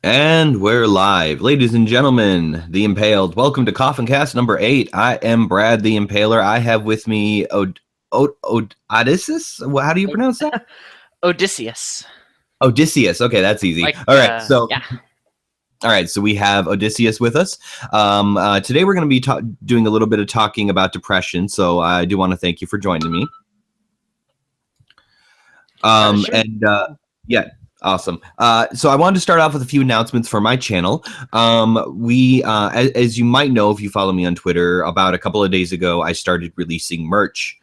And we're live. Ladies and gentlemen, the Impaled. Welcome to Coffin Cast number 8. I am Brad the Impaler. I have with me Odysseus? How do you pronounce that? Odysseus. Odysseus. Okay, that's easy. All right, so we have Odysseus with us. Today we're going to be doing a little bit of talking about depression, so I do want to thank you for joining me. Sure. Yeah, awesome. So I wanted to start off with a few announcements for my channel. As you might know if you follow me on Twitter, about a couple of days ago, I started releasing merch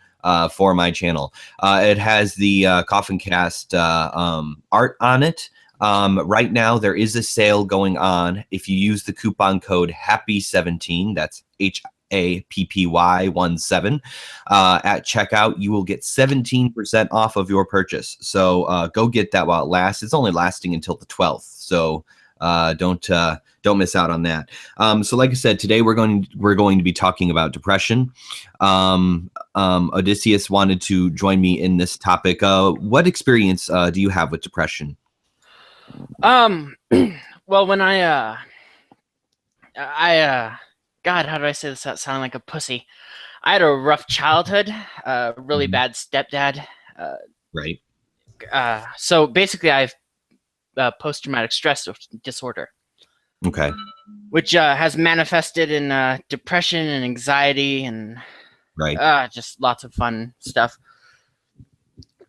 for my channel. It has the Coffin Cast art on it. Right now, there is a sale going on. If you use the coupon code HAPPY17, that's HAPPY17, at checkout, you will get 17% off of your purchase. So go get that while it lasts. It's only lasting until the 12th. So don't miss out on that. So like I said, today we're going to be talking about depression. Odysseus wanted to join me in this topic. What experience do you have with depression? Well, when God, how do I say this without sounding like a pussy? I had a rough childhood, really bad stepdad. Right. So basically I have post-traumatic stress disorder. Okay. Which has manifested in depression and anxiety and just lots of fun stuff.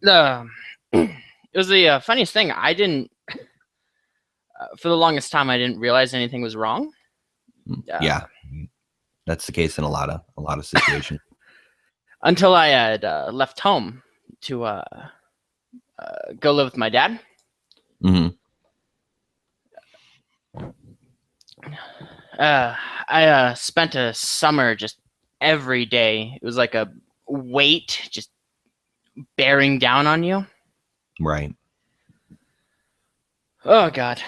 It was the funniest thing. I didn't, for the longest time, I didn't realize anything was wrong. Yeah, that's the case in a lot of situations. Until I had left home to go live with my dad. Mm-hmm. I spent a summer just every day. It was like a weight just bearing down on you. Right. Oh, God.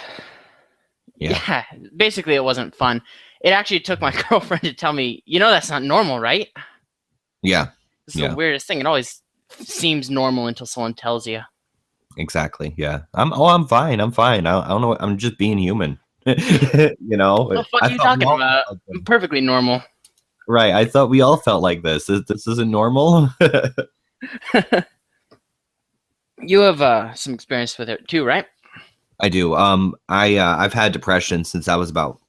Yeah. Basically, it wasn't fun. It actually took my girlfriend to tell me, that's not normal, right? Yeah. It's the weirdest thing. It always seems normal until someone tells you. Exactly. Yeah. I'm fine. I'm fine. I don't know. I'm just being human. What the fuck are you talking about? I'm perfectly normal. Right. I thought we all felt like this. This isn't normal. You have some experience with it too, right? I do. I've had depression since I was about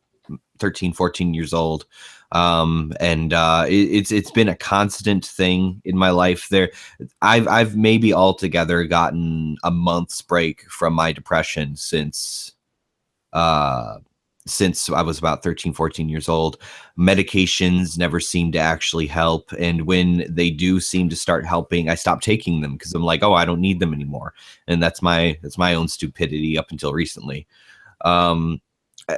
13, 14 years old. It's been a constant thing in my life. I've maybe altogether gotten a month's break from my depression since I was about 13, 14 years old. Medications never seem to actually help. And when they do seem to start helping, I stop taking them because I'm like, oh, I don't need them anymore. And that's my own stupidity up until recently.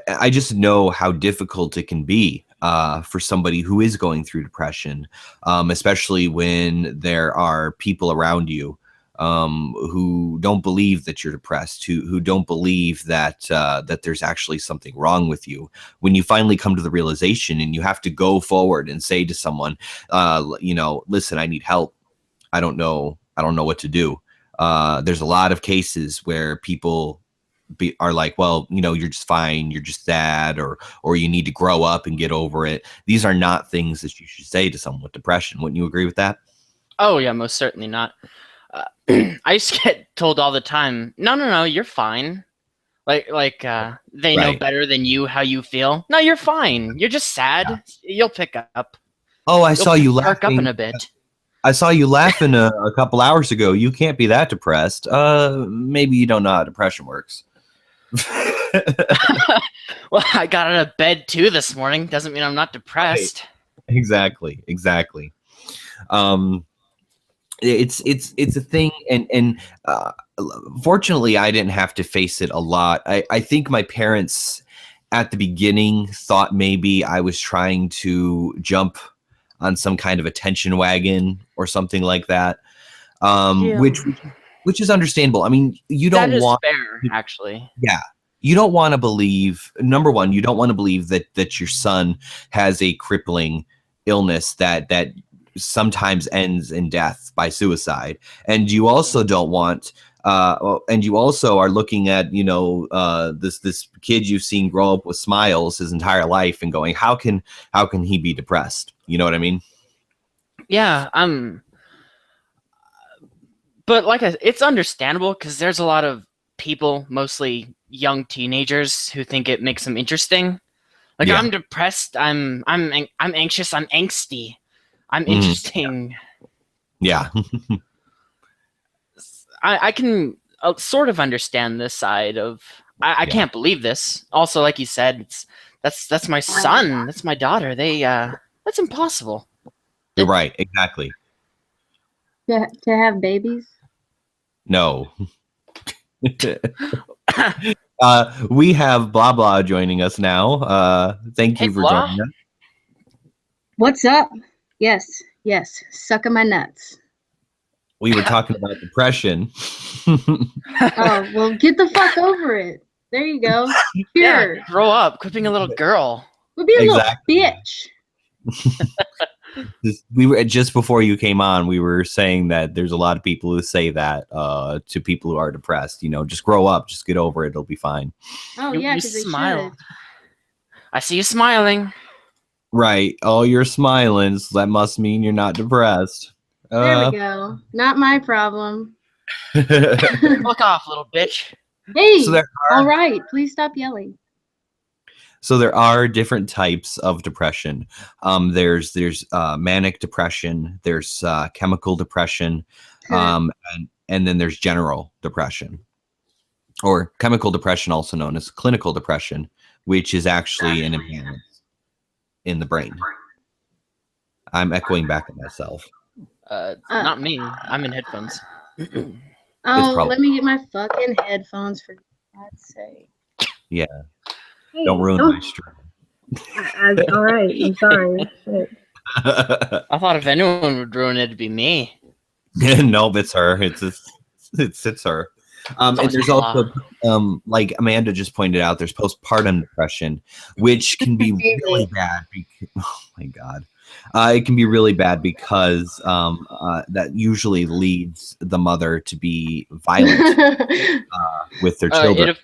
I just know how difficult it can be for somebody who is going through depression, especially when there are people around you who don't believe that you're depressed, who don't believe that that there's actually something wrong with you. When you finally come to the realization and you have to go forward and say to someone, listen, I need help. I don't know what to do. There's a lot of cases where people are like, well, you're just fine, you're just sad, or you need to grow up and get over it. These are not things that you should say to someone with depression. Wouldn't you agree with that? Oh yeah, most certainly not. I used to get told all the time, no, you're fine. Like they know better than you how you feel. No, you're fine. You're just sad. Yeah. You'll pick up. Oh, I saw you laughing. Perk up in a bit. I saw you laughing a couple hours ago. You can't be that depressed. Maybe you don't know how depression works. Well, I got out of bed too this morning. Doesn't mean I'm not depressed. Right. Exactly. It's a thing, and fortunately, I didn't have to face it a lot. I think my parents at the beginning thought maybe I was trying to jump on some kind of attention wagon or something like that, which is understandable. I mean, you don't want fair, actually. Yeah. You don't want to believe, number one, you don't want to believe that your son has a crippling illness that sometimes ends in death by suicide. And you also don't want and you also are looking at, this kid you've seen grow up with smiles his entire life and going, how can he be depressed? You know what I mean? Yeah. But it's understandable because there's a lot of people, mostly young teenagers, who think it makes them interesting. Like, Yeah. I'm depressed. I'm anxious. I'm angsty. I'm interesting. Yeah. I can sort of understand this side of. I can't believe this. Also, like you said, that's my son. That's my daughter. That's impossible. You're right. Exactly. To have babies? No. We have Blah Blah joining us now. Thank you for joining us. What's up? Yes, sucking my nuts. We were talking about depression. Oh, well, get the fuck over it. There you go. Here. Yeah, grow up. Quit being a little girl. We'll be a little bitch. We were just before you came on, we were saying that there's a lot of people who say that to people who are depressed. Just grow up, just get over it, it'll be fine. Oh yeah, because they smile. I see you smiling. Right. Oh, you're smiling. So that must mean you're not depressed. There we go. Not my problem. Fuck off, little bitch. Hey. All right. Please stop yelling. So there are different types of depression. There's manic depression. There's chemical depression, and then there's general depression, or chemical depression, also known as clinical depression, which is actually an imbalance in the brain. I'm echoing back at myself. Not me. I'm in headphones. Let me get my fucking headphones for God's sake. Yeah. Hey, don't ruin my stream. All right. I'm sorry. I thought if anyone would ruin it, it'd be me. No, it's her. It's her. And there's also, like Amanda just pointed out, there's postpartum depression, which can be really bad. Oh my God. It can be really bad because that usually leads the mother to be violent with their children.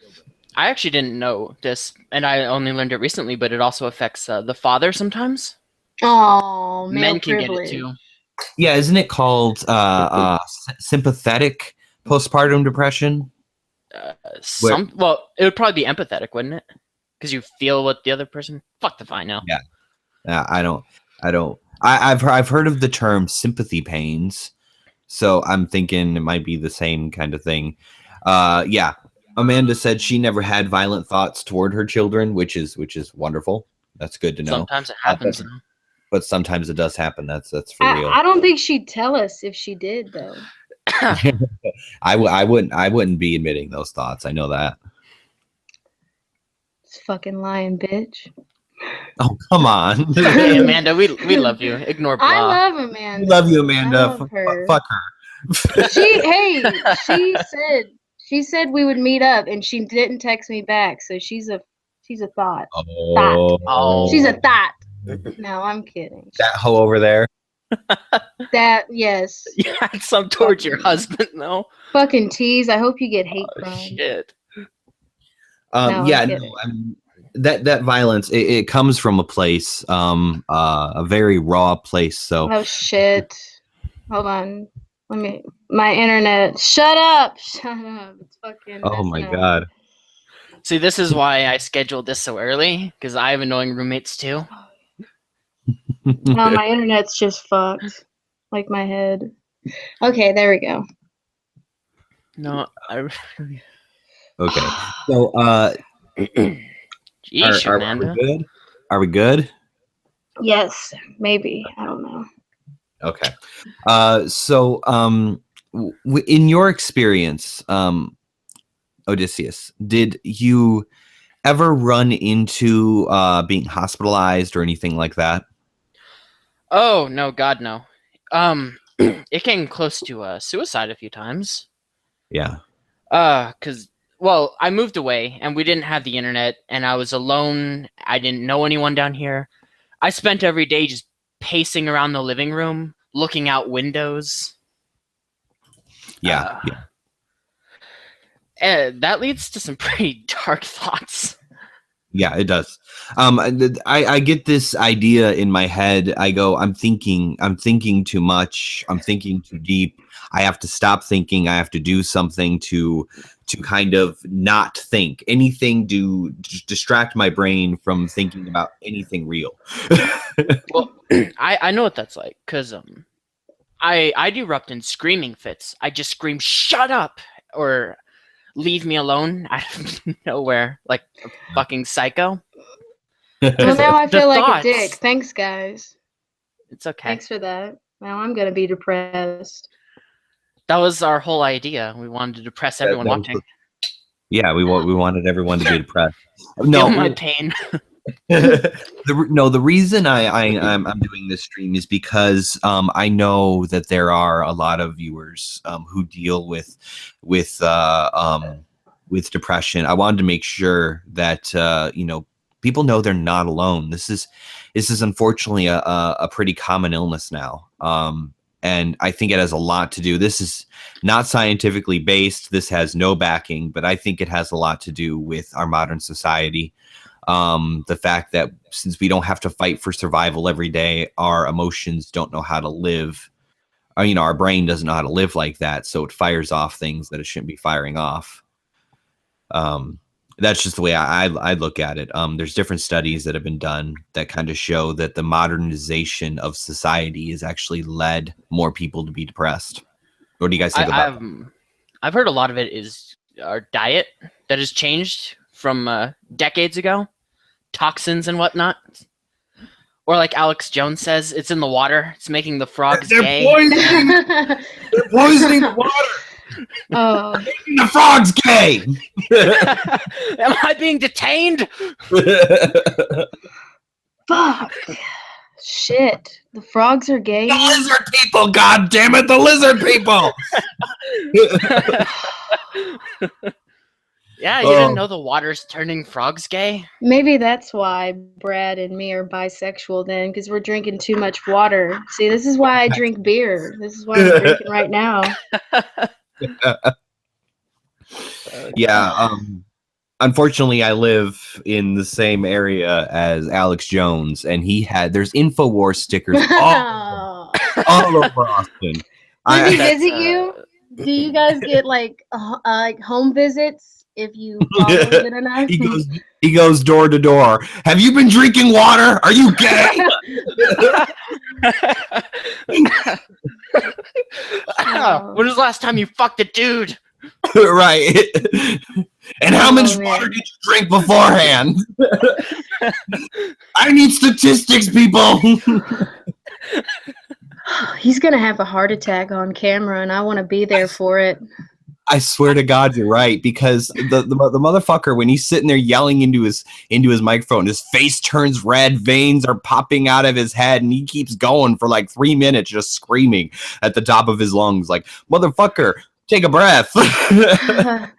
I actually didn't know this, and I only learned it recently, but it also affects the father sometimes. Oh, men can get it too. Yeah, isn't it called sympathetic postpartum depression? Well, it would probably be empathetic, wouldn't it? Because you feel what the other person. Fuck if I know. Yeah, I don't. I've heard of the term sympathy pains, so I'm thinking it might be the same kind of thing. Yeah. Amanda said she never had violent thoughts toward her children, which is wonderful. That's good to know. Sometimes it happens, but sometimes it does happen. That's for real. I don't think she'd tell us if she did, though. I wouldn't be admitting those thoughts. I know that. It's fucking lying, bitch. Oh, come on. Hey, Amanda, we love you. Ignore Blah. I love Amanda. We love you, Amanda. Fuck her. She said we would meet up, and she didn't text me back. So she's a thought. Oh. She's a thought. No, I'm kidding. That hoe over there. Yes. You had some towards your husband, though. Fucking tease. I hope you get hate crime. Shit. That violence it comes from a place, a very raw place. So. Oh shit! Hold on. My internet. Shut up! It's fucking. Oh my God. See, this is why I scheduled this so early, because I have annoying roommates too. No, my internet's just fucked. Like my head. Okay, there we go. No, Okay. So, Jeez, Amanda. we good? Are we good? Yes, maybe. I don't know. Okay. So, in your experience, Odysseus, did you ever run into being hospitalized or anything like that? Oh no, God no. It came close to suicide a few times. Yeah. Cause I moved away and we didn't have the internet and I was alone. I didn't know anyone down here. I spent every day just pacing around the living room, looking out windows. Yeah. that leads to some pretty dark thoughts. Yeah, it does. I get this idea in my head. I go, I'm thinking too much. I'm thinking too deep. I have to stop thinking. I have to do something to kind of not think anything to distract my brain from thinking about anything real. Well, I know what that's like, because I'd erupt in screaming fits. I just scream, "Shut up!" or "Leave me alone" out of nowhere, like a fucking psycho. Well, now I The feel like thoughts. a dick. Thanks, guys. It's okay. Thanks for that. Now I'm gonna be depressed. That was our whole idea. We wanted to depress everyone watching. Yeah, we wanted everyone to be depressed. Give them my pain. The reason I'm doing this stream is because I know that there are a lot of viewers who deal with depression. I wanted to make sure that people know they're not alone. This is unfortunately a pretty common illness now. And I think it has a lot to do. This is not scientifically based. This has no backing, but I think it has a lot to do with our modern society. The fact that since we don't have to fight for survival every day, our emotions don't know how to live. Our brain doesn't know how to live like that, so it fires off things that it shouldn't be firing off. That's just the way I look at it. There's different studies that have been done that kind of show that the modernization of society has actually led more people to be depressed. What do you guys think about that? I've heard a lot of it is our diet that has changed from decades ago. Toxins and whatnot. Or like Alex Jones says, it's in the water. It's making the frogs gay. They're poisoning the water. Oh. Making the frogs gay. Am I being detained? Fuck. Shit. The frogs are gay. The lizard people, god damn it, the lizard people. Yeah, you didn't know the water's turning frogs gay? Maybe that's why Brad and me are bisexual then, because we're drinking too much water. See, this is why I drink beer. This is why I'm drinking right now. Yeah, unfortunately I live in the same area as Alex Jones, and there's InfoWars stickers all over Austin. Does he visit you? Do you guys get like home visits if you follow it enough? He goes door to door. Have you been drinking water? Are you gay? When was the last time you fucked a dude? Right. And how much water did you drink beforehand? I need statistics, people. He's gonna have a heart attack on camera, and I want to be there for it. I swear to God, you're right, because the motherfucker, when he's sitting there yelling into his microphone, his face turns red, veins are popping out of his head, and he keeps going for like 3 minutes, just screaming at the top of his lungs, like, "Motherfucker, take a breath." Well,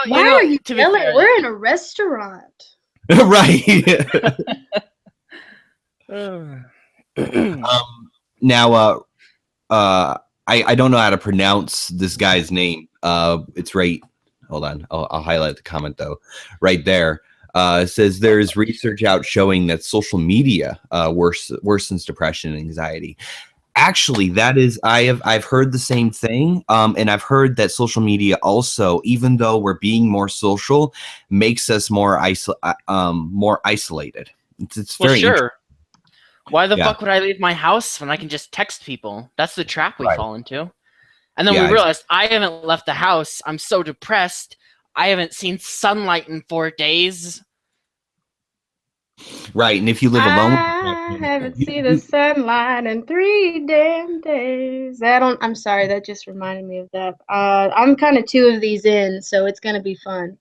why are you yelling? We're in a restaurant. Right. Now, I don't know how to pronounce this guy's name. It's right. Hold on. I'll highlight the comment though. Right there. It says there's research out showing that social media worsens depression and anxiety. Actually, that is, I've heard the same thing. And I've heard that social media also, even though we're being more social, makes us more isolated. It's very sure. Why the fuck would I leave my house when I can just text people? That's the trap we fall into. And then we realized I haven't left the house. I'm so depressed. I haven't seen sunlight in 4 days. Right, and if you live alone, I haven't seen the sunlight in 3 damn days. I'm sorry, that just reminded me of that. I'm kind of 2 of these in, so it's gonna be fun.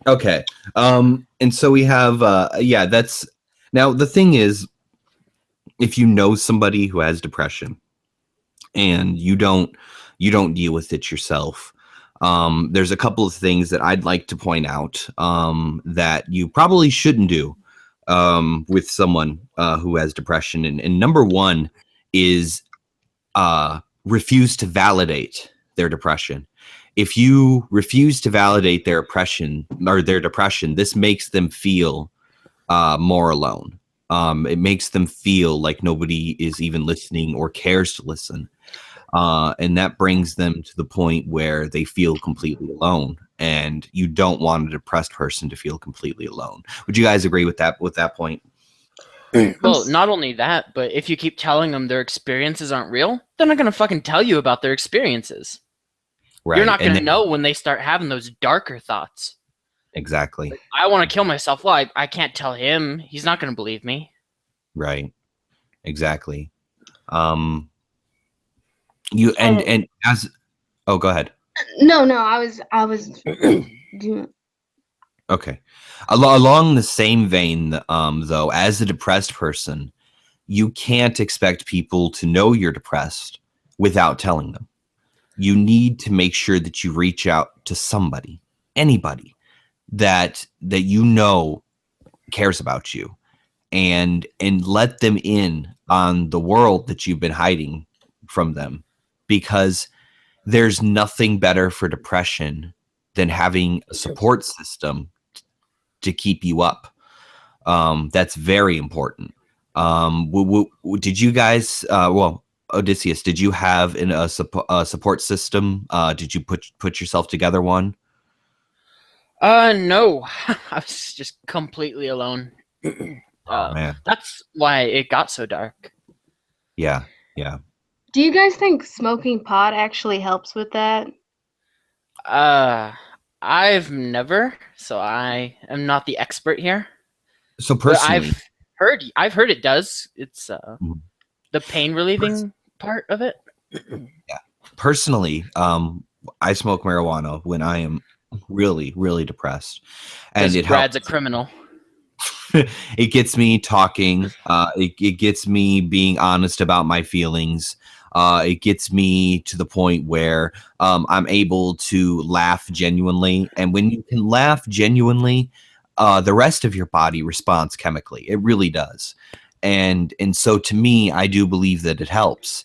Okay. And so we have that's now the thing is, if you know somebody who has depression and you don't deal with it yourself, there's a couple of things that I'd like to point out that you probably shouldn't do with someone who has depression. And number one is refuse to validate their depression. If you refuse to validate their depression, this makes them feel more alone. It makes them feel like nobody is even listening or cares to listen. And that brings them to the point where they feel completely alone. And you don't want a depressed person to feel completely alone. Would you guys agree with that point? Well, not only that, but if you keep telling them their experiences aren't real, they're not going to fucking tell you about their experiences. Right. You're not going to know when they start having those darker thoughts. Exactly. Like, I want to kill myself. Well, I can't tell him. He's not going to believe me. Right. Exactly. You and as oh, go ahead. No, I was Okay. Along the same vein, though, as a depressed person, you can't expect people to know you're depressed without telling them. You need to make sure that you reach out to somebody, anybody that you know cares about you, and let them in on the world that you've been hiding from them, because there's nothing better for depression than having a support system to keep you up. That's very important. Did you guys, Odysseus, did you have a support system? Did you put yourself together one? No, I was just completely alone. Oh, man. That's why it got so dark. Yeah, yeah. Do you guys think smoking pot actually helps with that? I've never, so I am not the expert here. So personally, I've heard it does. It's the pain relieving part of it. Yeah. Personally, I smoke marijuana when I am really, really depressed, and Brad's a criminal. It gets me talking. It gets me being honest about my feelings. It gets me to the point where I'm able to laugh genuinely. And when you can laugh genuinely, the rest of your body responds chemically. It really does. And so to me, I do believe that it helps.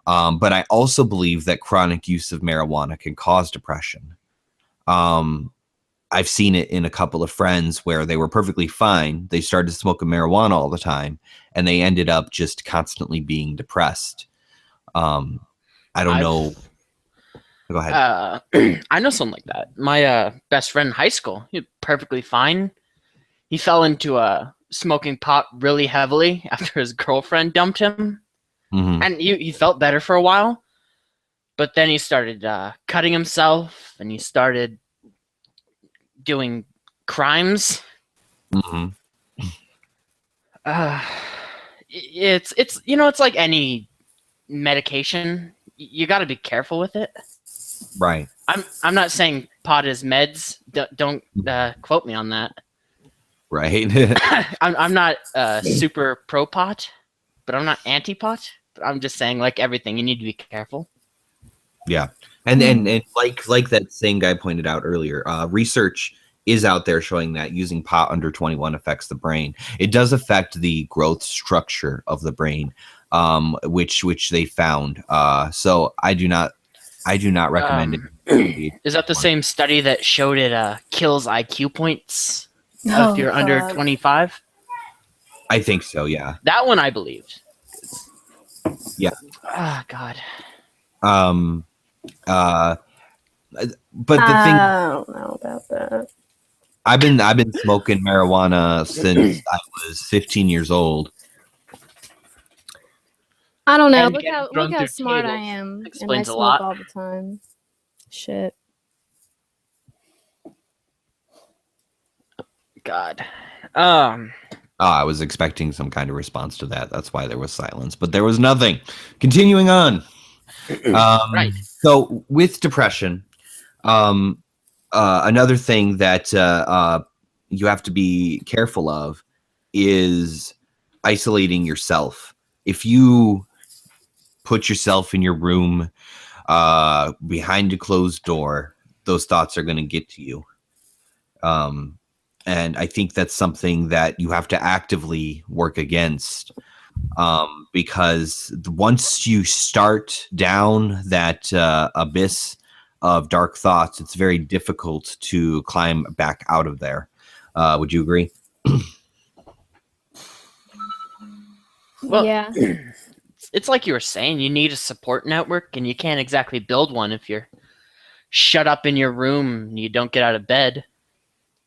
But I also believe that chronic use of marijuana can cause depression. I've seen it in a couple of friends where they were perfectly fine. They started smoking marijuana all the time, and they ended up just constantly being depressed. I don't know. Go ahead. I know someone like that. My best friend in high school, he was perfectly fine. He fell into smoking pot really heavily after his girlfriend dumped him. Mm-hmm. And he felt better for a while. But then he started cutting himself, and he started doing crimes. Mm-hmm. It's like any medication. You got to be careful with it. Right. I'm not saying pot is meds. Don't quote me on that. Right. I'm not super pro pot, but I'm not anti pot. But I'm just saying, like everything, you need to be careful. Yeah. And like that same guy pointed out earlier, research is out there showing that using pot under 21 affects the brain. It does affect the growth structure of the brain, which they found. So I do not recommend it. Is that the same study that showed it kills IQ points if you're under 25? I think so, yeah. That one I believed. Yeah. Oh, God. But the thing, I don't know about that. I've been smoking marijuana since I was 15 years old. I don't know. Look how smart I am. Explains and I a lot. smoke all the time. Shit. God. I was expecting some kind of response to that. That's why there was silence, but there was nothing. Continuing on. Right. So with depression, another thing that you have to be careful of is isolating yourself. If you put yourself in your room behind a closed door, those thoughts are going to get to you. And I think that's something that you have to actively work against. because once you start down that abyss of dark thoughts, it's very difficult to climb back out of there. Would you agree? Well, yeah. It's like you were saying, you need a support network, and you can't exactly build one if you're shut up in your room and you don't get out of bed.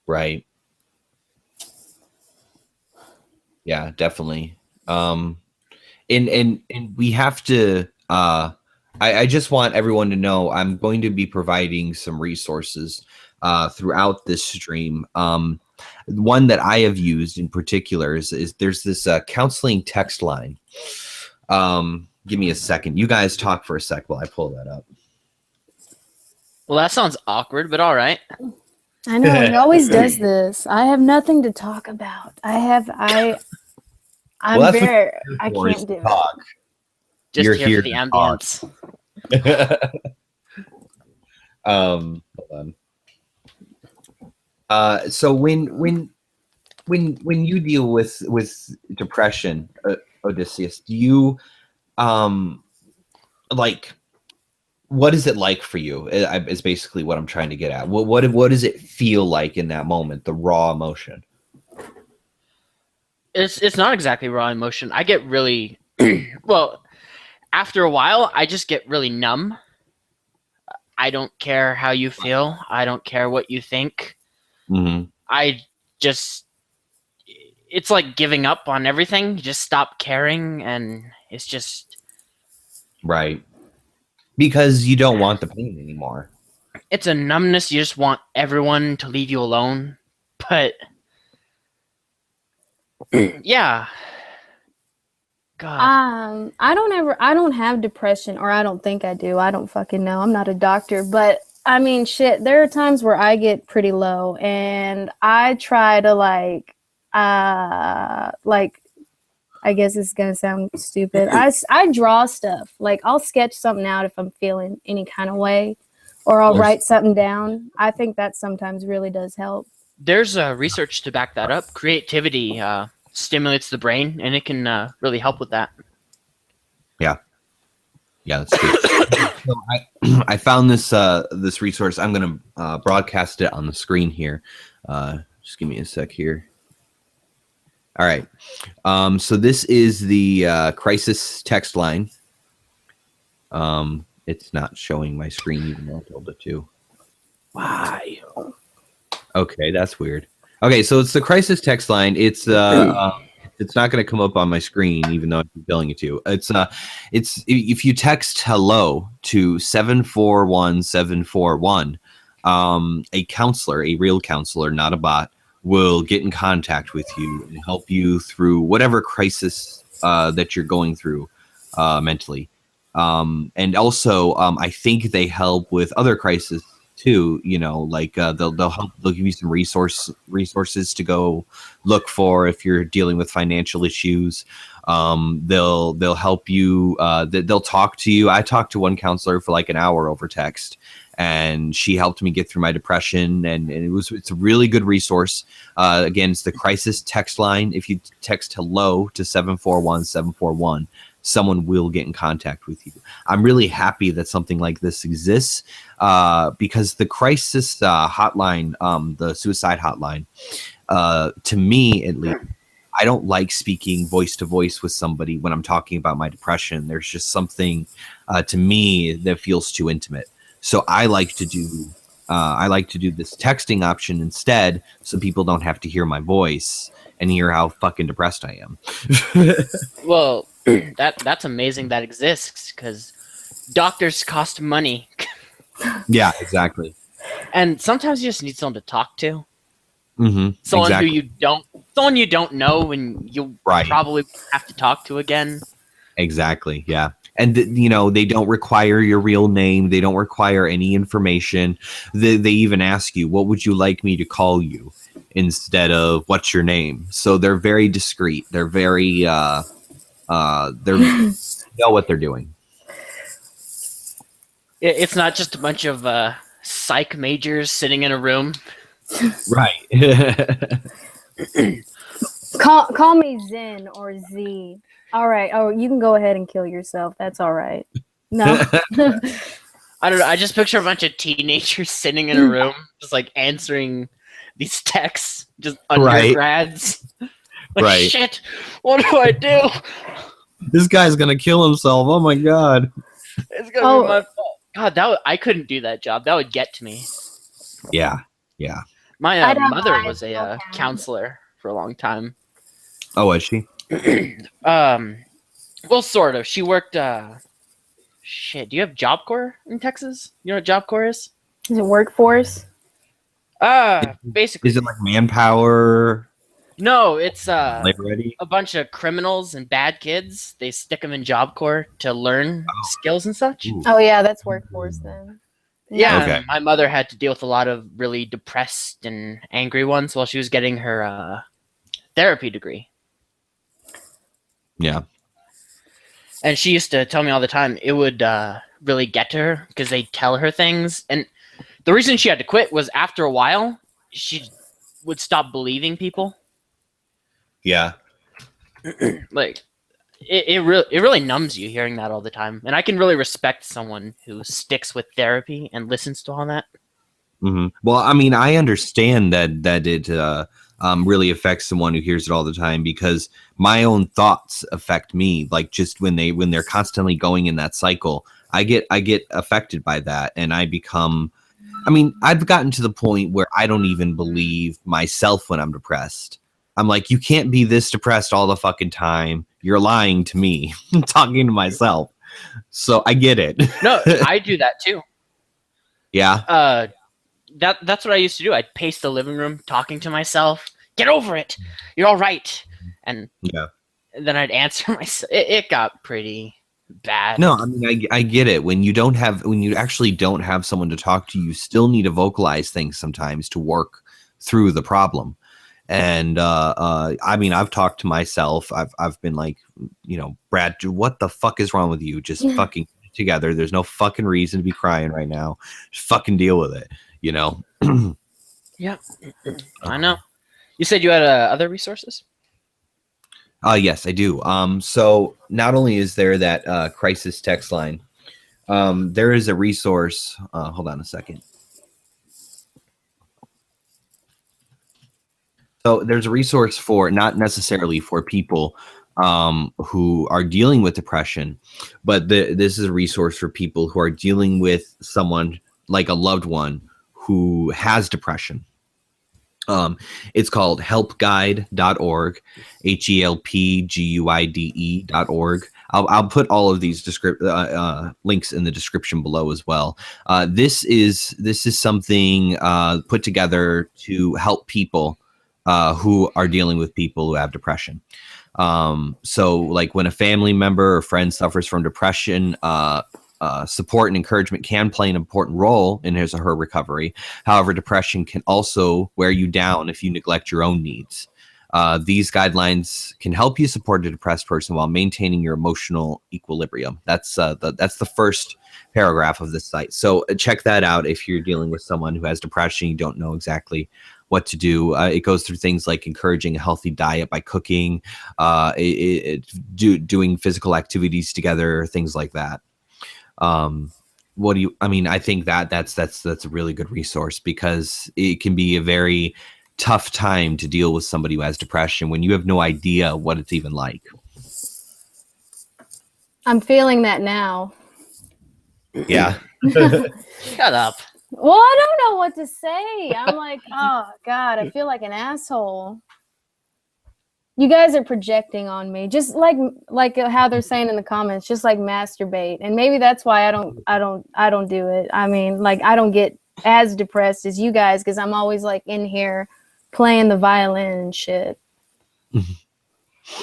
Right. Yeah, definitely. And we have to. I just want everyone to know I'm going to be providing some resources throughout this stream. One that I have used in particular is there's this counseling text line. Give me a second. You guys talk for a sec while I pull that up. Well, that sounds awkward, but all right. I know he always does this. I have nothing to talk about. I'm Well, very. I can't do talk. Just You're here here for the to ambience. Hold on. So when you deal with depression, Odysseus, do you like, what is it like for you? Is basically what I'm trying to get at. What does it feel like in that moment? The raw emotion. It's not exactly raw emotion. I get really well after a while. I just get really numb. I don't care how you feel. I don't care what you think. Mm-hmm. It's like giving up on everything. You just stop caring, and it's just right, because you don't want the pain anymore. It's a numbness. You just want everyone to leave you alone. But yeah. God. I don't have depression, or I don't think I do. I don't fucking know. I'm not a doctor, but I mean, shit, there are times where I get pretty low, and I try to like, I guess it's gonna sound stupid. I draw stuff. Like, I'll sketch something out if I'm feeling any kind of way, or I'll write something down. I think that sometimes really does help. There's research to back that up. Creativity stimulates the brain, and it can really help with that. Yeah, that's true. So I found this resource. I'm gonna broadcast it on the screen here. Just give me a sec here. All right. So this is the crisis text line. It's not showing my screen even though I told it to. Why? Okay, that's weird. Okay, so it's the crisis text line. It's not going to come up on my screen even though I'm telling it to. It's if you text hello to 741-741, a counselor, a real counselor, not a bot, will get in contact with you and help you through whatever crisis that you're going through mentally. And also, I think they help with other crises too. You know, like they'll give you some resources to go look for if you're dealing with financial issues. They'll help you. They'll talk to you. I talked to one counselor for like an hour over text, and she helped me get through my depression, and it's a really good resource. Again, it's the crisis text line. If you text hello to 741-741, someone will get in contact with you. I'm really happy that something like this exists because the crisis hotline, the suicide hotline, to me at least, I don't like speaking voice to voice with somebody when I'm talking about my depression. There's just something to me that feels too intimate. So I like to do this texting option instead, so people don't have to hear my voice and hear how fucking depressed I am. Well, that's amazing that exists, because doctors cost money. Yeah, exactly. And sometimes you just need someone to talk to. Mm-hmm. Someone exactly. someone you don't know, and you'll probably have to talk to again. Exactly. Yeah. And they don't require your real name. They don't require any information. They even ask you, what would you like me to call you, instead of what's your name? So they're very discreet. They're very they know what they're doing. It's not just a bunch of psych majors sitting in a room. Right. Call me Zen or Z. All right. Oh, you can go ahead and kill yourself. That's all right. No. I don't know. I just picture a bunch of teenagers sitting in a room, just like answering these texts, just undergrads. Like, right. Shit, what do I do? This guy's gonna kill himself. Oh my god. It's gonna be my fault. God, I couldn't do that job. That would get to me. Yeah. My mother was a counselor for a long time. Oh, was she? Well, sort of. She worked. Shit. Do you have Job Corps in Texas? You know what Job Corps is? Is it workforce? Basically. Is it like manpower? No, it's Labor ready? a bunch of criminals and bad kids. They stick them in Job Corps to learn skills and such. Ooh. Oh yeah, that's workforce then. Yeah, Okay. my mother had to deal with a lot of really depressed and angry ones while she was getting her therapy degree. Yeah. And she used to tell me all the time it would really get to her because they'd tell her things. And the reason she had to quit was after a while, she would stop believing people. Yeah. Like, it really numbs you hearing that all the time. And I can really respect someone who sticks with therapy and listens to all that. Mm-hmm. Well, I mean, I understand that it really affects someone who hears it all the time, because my own thoughts affect me. Like, just when they're constantly going in that cycle, I get affected by that, and I become. I mean, I've gotten to the point where I don't even believe myself when I'm depressed. I'm like, you can't be this depressed all the fucking time. You're lying to me. I'm talking to myself. So I get it. No, I do that too. Yeah. That's what I used to do. I'd pace the living room talking to myself. Get over it. You're all right. And then I'd answer myself. It got pretty bad. No, I mean, I get it. When you actually don't have someone to talk to, you still need to vocalize things sometimes to work through the problem. And I mean, I've talked to myself. I've been like, Brad, what the fuck is wrong with you? Just fucking get it together. There's no fucking reason to be crying right now. Just fucking deal with it. Yeah, I know. You said you had other resources? Yes, I do. So not only is there that crisis text line, there is a resource. Hold on a second. So there's a resource for, not necessarily for people who are dealing with depression, but this is a resource for people who are dealing with someone like a loved one who has depression. It's called helpguide.org, HELPGUIDE.org. I'll put all of these links in the description below as well. This is something put together to help people who are dealing with people who have depression. So like when a family member or friend suffers from depression, support and encouragement can play an important role in his or her recovery. However, depression can also wear you down if you neglect your own needs. These guidelines can help you support a depressed person while maintaining your emotional equilibrium. That's the first paragraph of this site. So check that out if you're dealing with someone who has depression, you don't know exactly what to do. It goes through things like encouraging a healthy diet by cooking, doing physical activities together, things like that. I think that's a really good resource, because it can be a very tough time to deal with somebody who has depression when you have no idea what it's even like. I'm feeling that now. Yeah. Shut up. Well, I don't know what to say. I'm like, oh God, I feel like an asshole. You guys are projecting on me, just like how they're saying in the comments, just like masturbate. And maybe that's why I don't do it. I mean, like, I don't get as depressed as you guys, because I'm always like in here playing the violin and shit.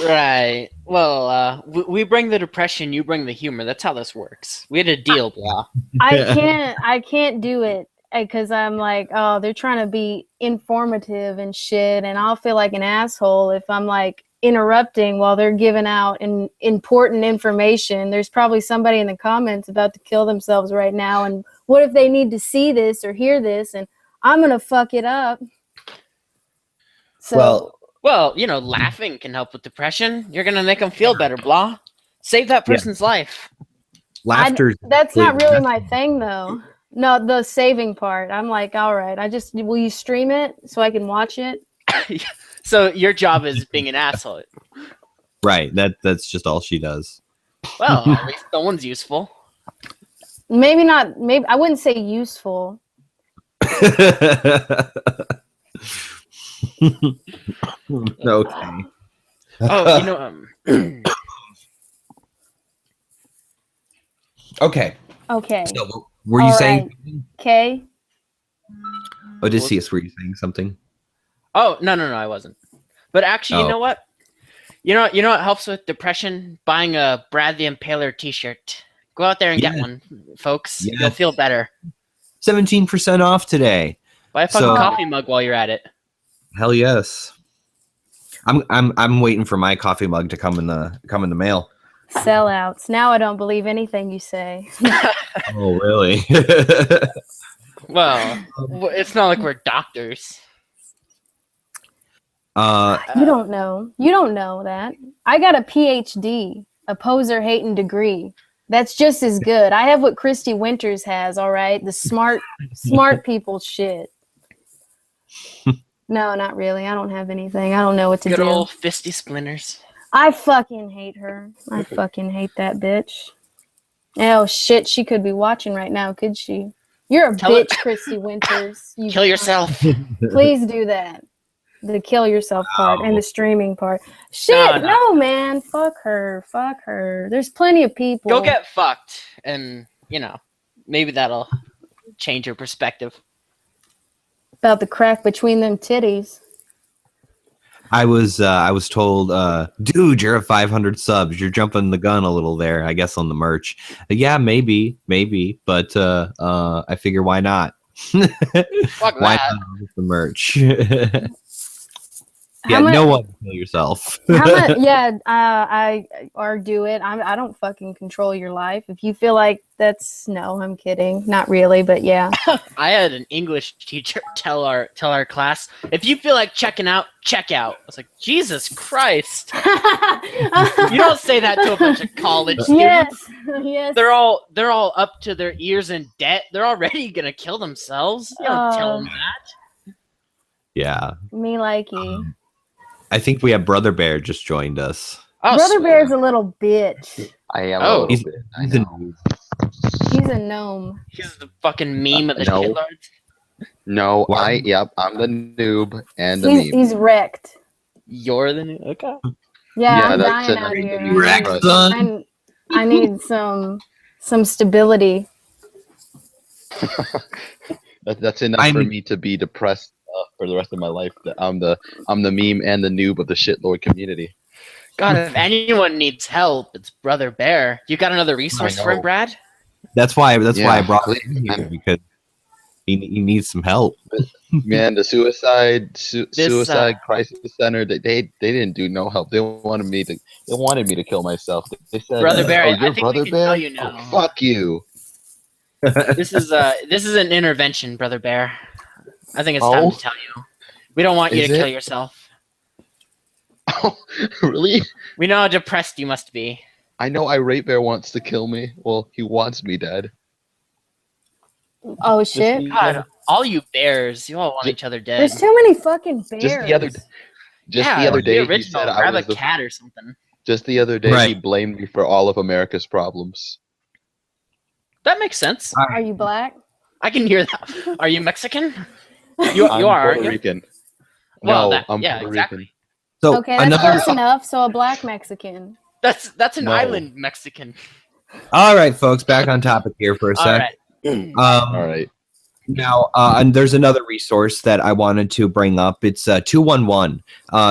Right. Well, we bring the depression, you bring the humor. That's how this works. We had a deal, blah. I can't do it because I'm like, oh, they're trying to be informative and shit, and I'll feel like an asshole if I'm like interrupting while they're giving out important information. There's probably somebody in the comments about to kill themselves right now, and what if they need to see this or hear this, and I'm gonna fuck it up. So, well, Well, laughing can help with depression. You're gonna make them feel better, blah. Save that person's life. Laughter. That's not really my thing, though. No, the saving part. I'm like, all right. Will you stream it so I can watch it? So your job is being an asshole. Right. That's just all she does. Well, at least someone's useful. Maybe not. Maybe I wouldn't say useful. Okay. Oh, Okay. Okay. So, were you saying? Okay. Odysseus, were you saying something? Oh, no, I wasn't. But actually, you know what? You know what helps with depression? Buying a Brad the Impaler t-shirt. Go out there and get one, folks. Yes. You'll feel better. 17% off today. Buy a fucking coffee mug while you're at it. Hell yes. I'm waiting for my coffee mug to come in the mail. Sellouts. Now I don't believe anything you say. Oh, really? Well, it's not like we're doctors. You don't know. You don't know that. I got a PhD, a poser hating degree. That's just as good. I have what Christy Winters has, all right? The smart people shit. No, not really. I don't have anything. I don't know what to do. Good old fisty splinters. I fucking hate her. I fucking hate that bitch. Oh, shit. She could be watching right now, could she? You're a bitch, Christy Winters. Kill yourself. Please do that. The kill yourself part and the streaming part. Shit, no, man. Fuck her. Fuck her. There's plenty of people. Go get fucked. And, maybe that'll change your perspective. About the crack between them titties. I was told, dude, you're at 500 subs. You're jumping the gun a little there, I guess, on the merch. Yeah, maybe, but I figure why not? Fuck why that. not with the merch? No one kill yourself. I do it. I don't fucking control your life. If you feel like no, I'm kidding. Not really, but yeah. I had an English teacher tell our class, if you feel like checking out, check out. I was like, Jesus Christ. You don't say that to a bunch of college students. Yes. They're all up to their ears in debt. They're already gonna kill themselves. You don't tell them that. Yeah. Me likey. I think we have Brother Bear just joined us. Oh, Brother Bear's a little bitch. I am a little bit. He's a gnome. He's the fucking meme of the shitlords. No, I'm the noob and the meme. He's wrecked. You're the noob? Okay. Yeah, I'm dying out here. Wrecked, son. I need some stability. That's enough for me to be depressed for the rest of my life. I'm the meme and the noob of the shitlord community. God, if anyone needs help, it's Brother Bear. You got another resource for him, Brad? That's why I brought him here, because he needs some help. Man, the suicide crisis center, they didn't do no help. They wanted me to kill myself. They said, Brother Bear, I think Brother we can Bear? tell you now. Oh, fuck you. This is an intervention, Brother Bear. I think it's time to tell you. We don't want you to kill yourself. Oh, really? We know how depressed you must be. I know Irate Bear wants to kill me. Well, he wants me dead. Oh shit! God, all you bears, you all want each other dead. There's too many fucking bears. Just the other day, he said grab a cat or something. Just the other day, he blamed me for all of America's problems. That makes sense. Are you black? I can hear that. Are you Mexican? You are, Puerto Rican. Well, no, I'm Puerto Rican. Rican. So okay, that's close enough. So a black Mexican. That's an island Mexican. All right, folks, back on topic here for a sec. All right. Now, and there's another resource that I wanted to bring up. It's 211.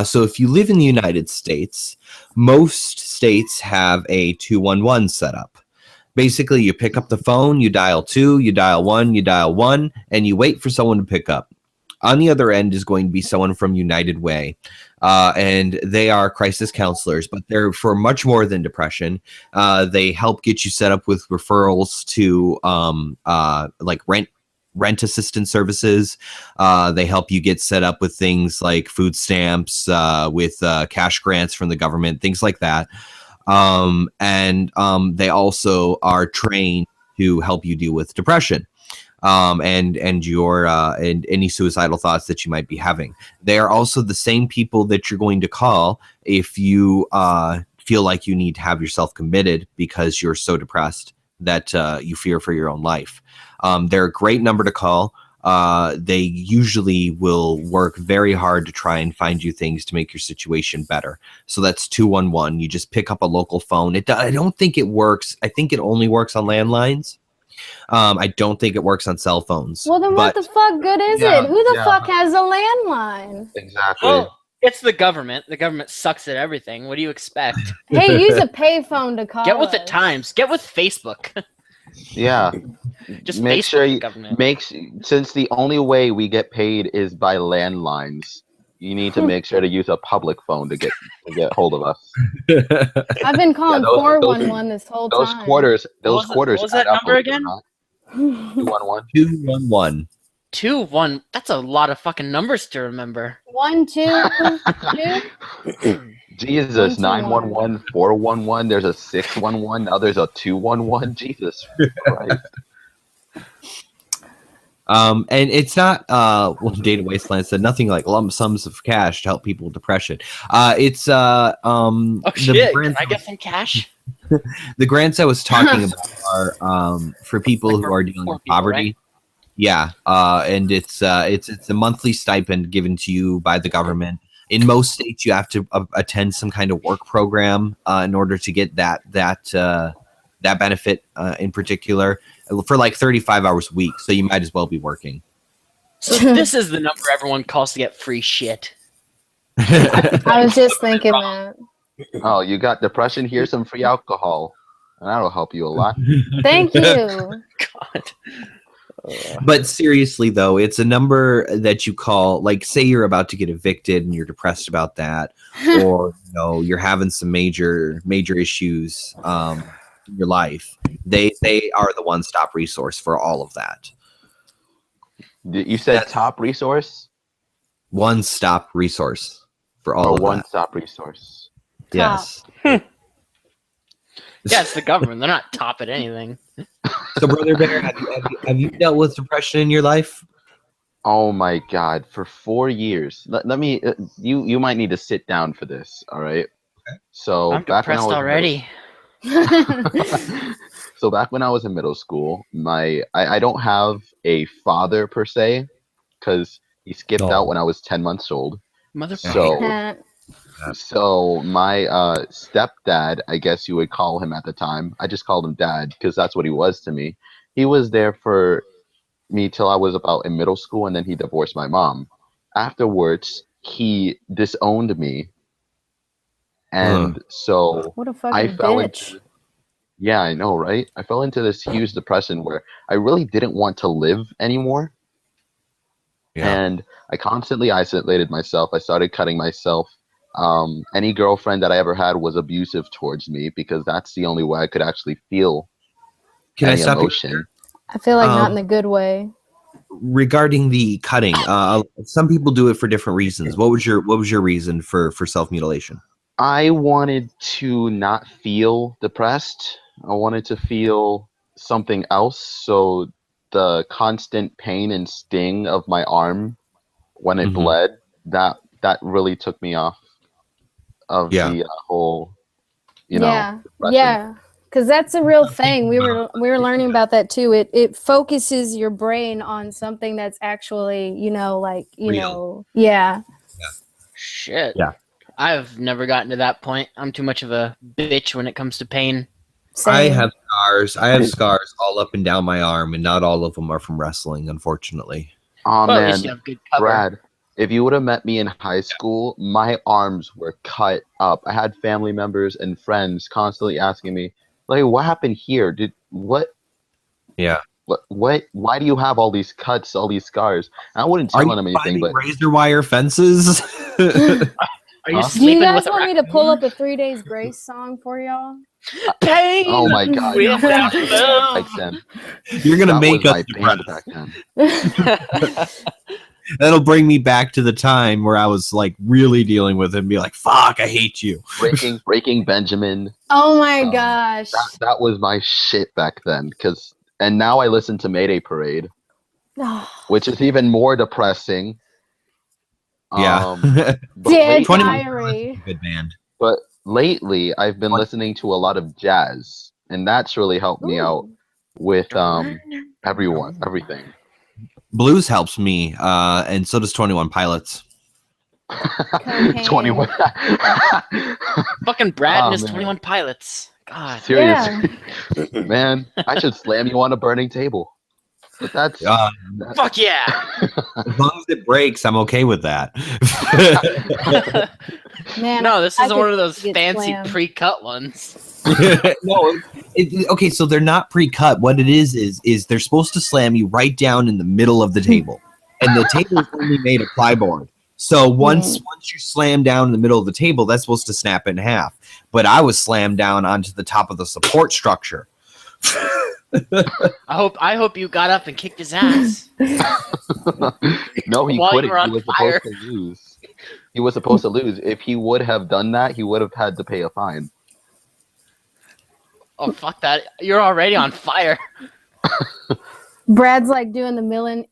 So if you live in the United States, most states have a 211 set up. Basically, you pick up the phone, you dial 2, you dial 1, you dial 1, and you wait for someone to pick up. On the other end is going to be someone from United Way, and they are crisis counselors, but they're for much more than depression. They help get you set up with referrals to like rent assistance services. They help you get set up with things like food stamps, with cash grants from the government, things like that. And they also are trained to help you deal with depression. And your and any suicidal thoughts that you might be having. They are also the same people that you're going to call if you feel like you need to have yourself committed because you're so depressed that you fear for your own life. They're a great number to call. They usually will work very hard to try and find you things to make your situation better. So that's 211. You just pick up a local phone. I don't think it works. I think it only works on landlines. I don't think it works on cell phones. Well, then what the fuck good is it? Who the fuck has a landline? Exactly. Well, it's the government. The government sucks at everything. What do you expect? Hey, use a payphone to call Get with the us. times. Get with Facebook. Yeah. Just make Facebook sure you government. since the only way we get paid is by landlines, you need to make sure to use a public phone to get hold of us. I've been calling those- 411 this whole Those time. quarters, What was that add up, number believe it or again? not. 211. 211. 2 1. That's a lot of fucking numbers to remember. 1 2 2. Jesus, 121. 911, 411. There's a 611. Now there's a 211. Jesus Christ. And it's not Data Wasteland said nothing like lump sums of cash to help people with depression. It's Oh shit! Can I get some cash? the grants I was talking about are for people who are dealing with poverty. Right? Yeah, and it's a monthly stipend given to you by the government. In most states, you have to attend some kind of work program in order to get that benefit in particular for like 35 hours a week. So you might as well be working. So this is the number everyone calls to get free shit. I was just thinking that. Oh, you got depression? Here's some free alcohol. And that'll help you a lot. Thank you. God. But seriously, though, it's a number that you call, like, say you're about to get evicted and you're depressed about that, or you're having some major issues in your life. They are the one-stop resource for all of that. You said top resource? One-stop resource for all of that. One-stop resource. Yes. Yeah, it's the government. They're not top at anything. So, Brother Bear, have you dealt with depression in your life? Oh my God! For 4 years. Let me. You might need to sit down for this. All right. Okay. So I'm back depressed when I was already. So back when I was in middle school, I don't have a father per se, because he skipped out when I was 10 months old. Motherfucker. So my stepdad, I guess you would call him at the time. I just called him dad because that's what he was to me. He was there for me till I was about in middle school, and then he divorced my mom. Afterwards, he disowned me, and so what a fucking I fell bitch. into. Yeah, I know, right? I fell into this huge depression where I really didn't want to live anymore. Yeah. And I constantly isolated myself. I started cutting myself. Any girlfriend that I ever had was abusive towards me because that's the only way I could actually feel any emotion. I feel like not in a good way. Regarding the cutting, some people do it for different reasons. What was your reason for self-mutilation? I wanted to not feel depressed. I wanted to feel something else. So the constant pain and sting of my arm when it bled, that really took me off of the whole, depression. Yeah, because that's a real thing. We were learning about that too. It focuses your brain on something that's actually, real. Yeah. Shit. Yeah. I've never gotten to that point. I'm too much of a bitch when it comes to pain. Same. I have scars all up and down my arm, and not all of them are from wrestling, unfortunately. Oh, well, man, at least you have good cover. Brad, if you would have met me in high school, my arms were cut up. I had family members and friends constantly asking me, like, what happened here? What? Yeah. What? Why do you have all these cuts, all these scars? And I wouldn't tell them anything, but razor wire fences. Are you Do you sleeping guys with a want me to pull up a 3 Days Grace song for y'all? Pain. Oh my god. Without love. Like then. You're gonna That make was us my band depressed. back then. That'll bring me back to the time where I was like really dealing with it and be like, "Fuck, I hate you." Breaking Benjamin. Oh my gosh. That was my shit back then. And now I listen to Mayday Parade, which is even more depressing. Yeah. But Dead 21 Diary. Good band. But lately, I've been listening to a lot of jazz, and that's really helped me out with everything. Blues helps me, and so does 21 Pilots. Cocaine. 21. Fucking Brad and his man. 21 Pilots. God. Seriously, man, I should slam you on a burning table. But that's Fuck yeah. As long as it breaks, I'm okay with that. Man, No, this I isn't could one of those get fancy slammed. pre-cut ones. No, okay, so they're not pre-cut. What it is they're supposed to slam you right down in the middle of the table, and the table is only made of plyboard. So once you slam down in the middle of the table, that's supposed to snap in half. But I was slammed down onto the top of the support structure. I hope you got up and kicked his ass. No, he While you couldn't. were on He was fire. supposed to lose. He was supposed to lose. If he would have done that, he would have had to pay a fine. Oh fuck that! You're already on fire. Brad's like doing the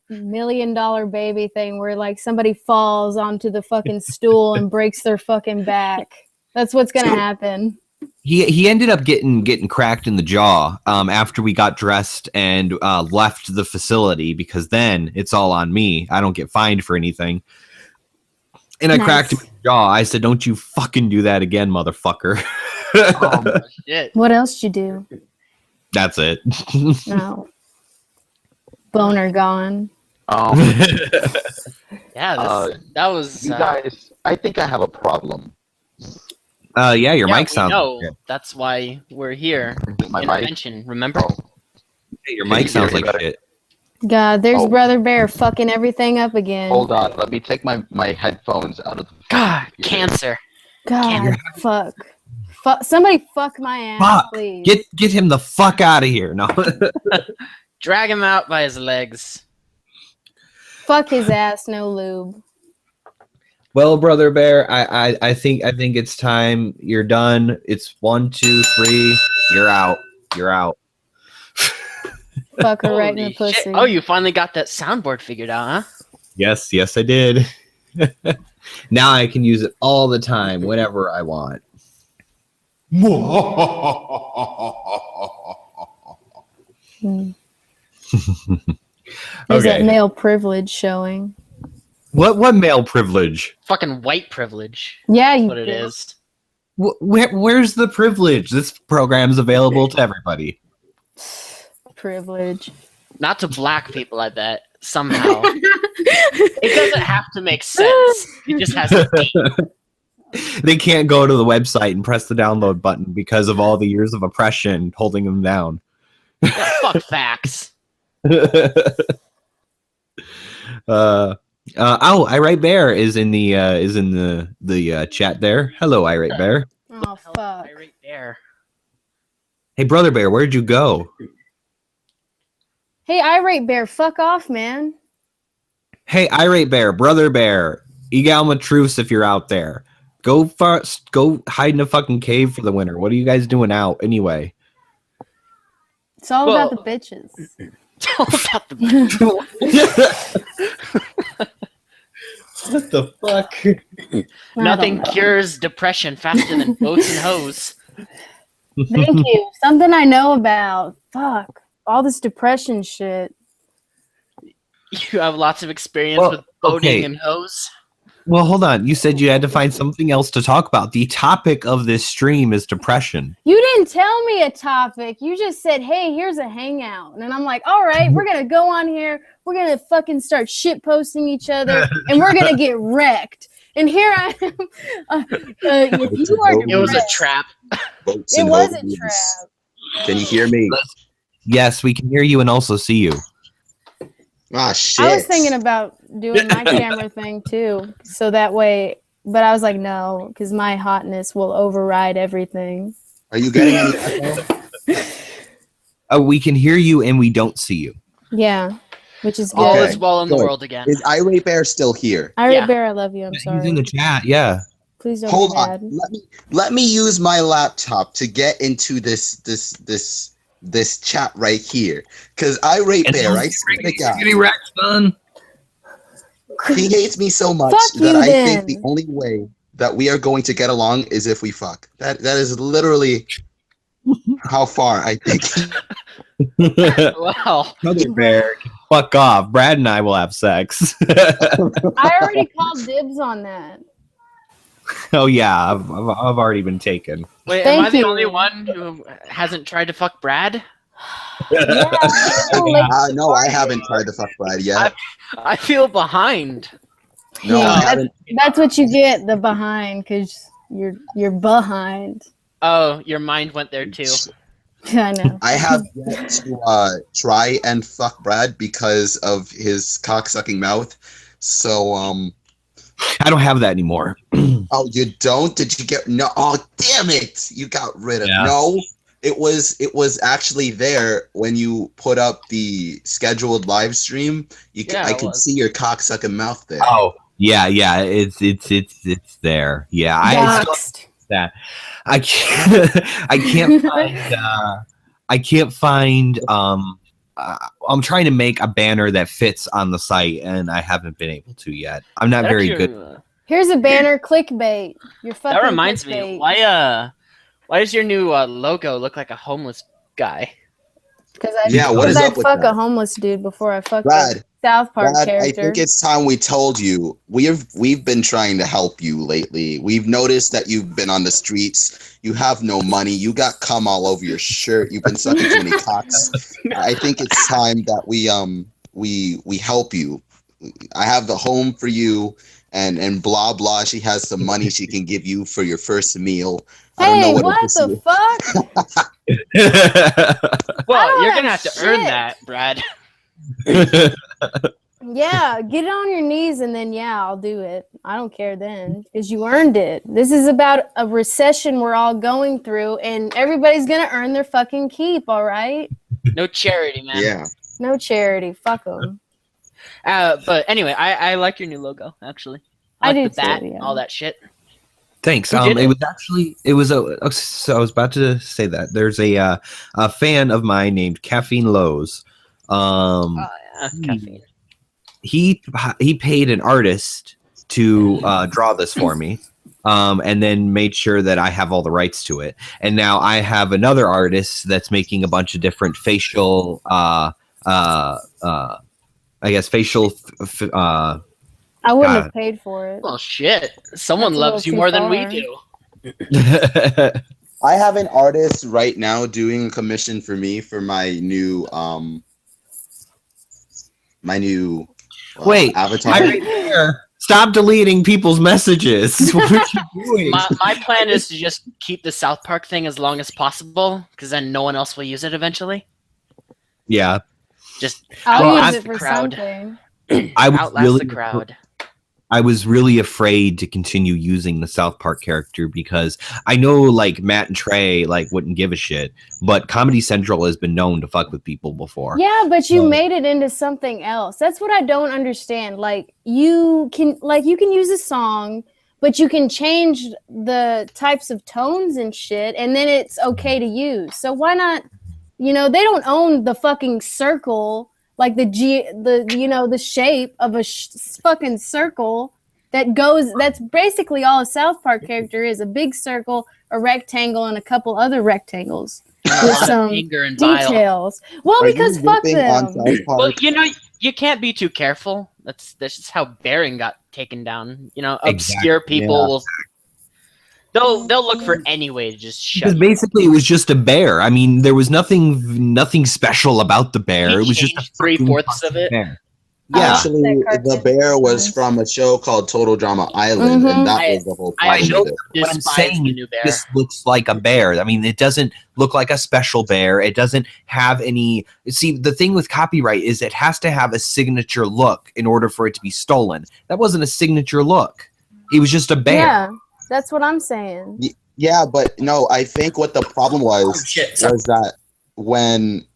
million dollar baby thing where like somebody falls onto the fucking stool and breaks their fucking back. That's what's gonna happen. He ended up getting cracked in the jaw after we got dressed and left the facility, because then it's all on me. I don't get fined for anything. And I cracked him in the jaw. I said, "Don't you fucking do that again, motherfucker." Shit. What else you do? That's it. No. Boner gone. Yeah, that was. You guys, I think I have a problem. Yeah, your mic we sounds know. like shit. That's why we're here. My mic? Intervention, remember? Hey, your mic sounds like better? shit. God, there's Oh. Brother Bear fucking everything up again. Hold on, let me take my headphones out of the God, cancer. God, fuck. Somebody fuck my ass, Fuck. please. Get him the fuck out of here. No. Drag him out by his legs. Fuck his ass, no lube. Well, Brother Bear, I think it's time. You're done. It's 1, 2, 3. You're out. You're out. Fuck her right in the Holy pussy. shit. Oh, you finally got that soundboard figured out, huh? Yes, I did. Now I can use it all the time, whenever I want. There's that Okay. male privilege showing. What male privilege? Fucking white privilege. Yeah, That's you what it bitch. is. Where's the privilege? This program's available to everybody. Privilege. Not to black people, I bet. Somehow. It doesn't have to make sense. It just has to be. They can't go to the website and press the download button because of all the years of oppression holding them down. Yeah, fuck facts. Irate Bear is in the chat there. Hello, Irate Bear. Oh, fuck. Right there. Hey, Brother Bear, where'd you go? Hey, Irate Bear, fuck off, man. Hey, Irate Bear, Brother Bear, Egalma Truce, if you're out there, go hide in a fucking cave for the winter. What are you guys doing out anyway? It's all Well- about the bitches. About the- What the fuck? Nothing cures depression faster than boats and hoes. Thank you. Something I know about. Fuck. All this depression shit. You have lots of experience Well, with boating okay. and hoes. Well, hold on. You said you had to find something else to talk about. The topic of this stream is depression. You didn't tell me a topic. You just said, hey, here's a hangout. And I'm like, all right, we're going to go on here. We're going to fucking start shit posting each other. And we're going to get wrecked. And here I am. If you are It was a depressed- trap. It was a trap. Can you hear me? Yes, we can hear you and also see you. Ah, shit. I was thinking about doing my camera thing too. So that way, but I was like, no, because my hotness will override everything. Are you getting any echo? We can hear you and we don't see you. Yeah, which is good. All Okay, is well in the good. world again. Is Irate Bear still here? Irate Yeah. Bear, I love you. I'm He's sorry. in the chat. Yeah. Please don't Hold be on. mad. Let me use my laptop to get into this chat right here. Because Irate Bear, I swear to God, Getting wrecked, son. he hates me so much Fuck that you, I think then. the only way that we are going to get along is if we fuck. That is literally how far I think. Wow. Brother Bear, fuck off. Brad and I will have sex. I already called dibs on that. Oh yeah, I've already been taken. Wait, Thank am I the you. only one who hasn't tried to fuck Brad? Yeah, No, I haven't tried to fuck Brad yet. I feel behind. No, Yeah, I haven't. that's what you get, the behind, because you're behind. Oh, your mind went there too. I know. I have yet to try and fuck Brad because of his cock-sucking mouth. So, I don't have that anymore. oh, you don't? Did you get no? Oh, damn it! You got rid of no. It was actually there when you put up the scheduled live stream. I could see your cock-sucking mouth there. Oh yeah, it's there. Yeah, I still that. I can't find. I can't find. I'm trying to make a banner that fits on the site, and I haven't been able to yet. I'm not very good. Here's a banner, clickbait. You're fucking. That reminds clickbait. me. Why does your new logo look like a homeless guy? Because what is up with fuck that? a homeless dude before I fuck Brad, a South Park Brad, character. I think it's time we told you. We've been trying to help you lately. We've noticed that you've been on the streets. You have no money. You got cum all over your shirt. You've been sucking too many cocks. I think it's time that we help you. I have the home for you, and blah blah. She has some money she can give you for your first meal. I don't know what the fuck? Well, you're gonna have to earn that, Brad. Yeah, get it on your knees and then I'll do it. I don't care then because you earned it. This is about a recession we're all going through, and everybody's gonna earn their fucking keep. All right. No charity, man. Yeah. No charity. Fuck them. But anyway, I like your new logo actually. I like the bat, all that shit. Thanks. So I was about to say that there's a fan of mine named Caffeine Lowe's. Caffeine. He paid an artist to draw this for me, and then made sure that I have all the rights to it. And now I have another artist that's making a bunch of different facial, facial. I wouldn't have paid for it. Well, shit. Someone loves you more than we do. I have an artist right now doing a commission for me for my new Wait, avatar. Stop deleting people's messages. What are you doing? My plan is to just keep the South Park thing as long as possible, because then no one else will use it eventually. Yeah. Just outlast the crowd. Outlast the crowd. I was really afraid to continue using the South Park character because I know like Matt and Trey wouldn't give a shit, but Comedy Central has been known to fuck with people before. Yeah, but you made it into something else. That's what I don't understand. You can use a song, but you can change the types of tones and shit, and then it's okay to use. So why not? They don't own the fucking circle. Like the shape of a fucking circle that's basically all a South Park character is: a big circle, a rectangle, and a couple other rectangles with some anger and details. Well, because fuck them. Well, you can't be too careful. That's just how Baron got taken down. Obscure people will. They'll look for any way to just shut. Because basically, it was just a bear. I mean, there was nothing special about the bear. It was just 3/4 of it. Bear. Yeah, actually, the bear was from a show called Total Drama Island, and that was the whole point. I know what I'm saying. This looks like a bear. I mean, it doesn't look like a special bear. It doesn't have any. See, the thing with copyright is it has to have a signature look in order for it to be stolen. That wasn't a signature look. It was just a bear. Yeah. That's what I'm saying. Yeah, but no, I think what the problem was was that when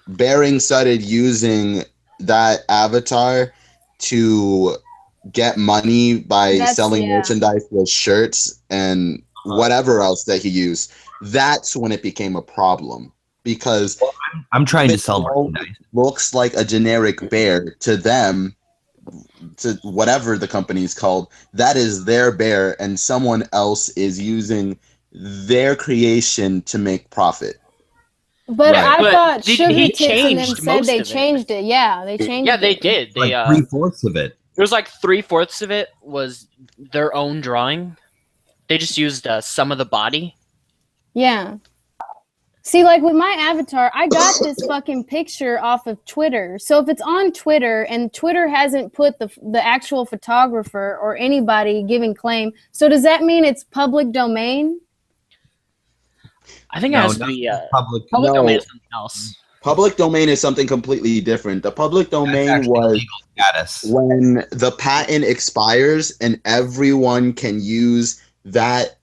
Bering started using that avatar to get money by selling merchandise with shirts and whatever else that he used, that's when it became a problem. Because I'm trying to sell merchandise. Looks like a generic bear to them, to whatever the company is called. That is their bear, and someone else is using their creation to make profit. But I thought Sugar he Tits and them changed said most they of it. changed it. Yeah, they changed it. Yeah, they did. They like 3/4 of it. It was like 3/4 of it was their own drawing. They just used some of the body. Yeah. See, like with my avatar, I got this fucking picture off of Twitter. So if it's on Twitter and Twitter hasn't put the actual photographer or anybody giving claim, so does that mean it's public domain? I think it has to be public domain is something else. Public domain is something completely different. The public domain was when the patent expires and everyone can use that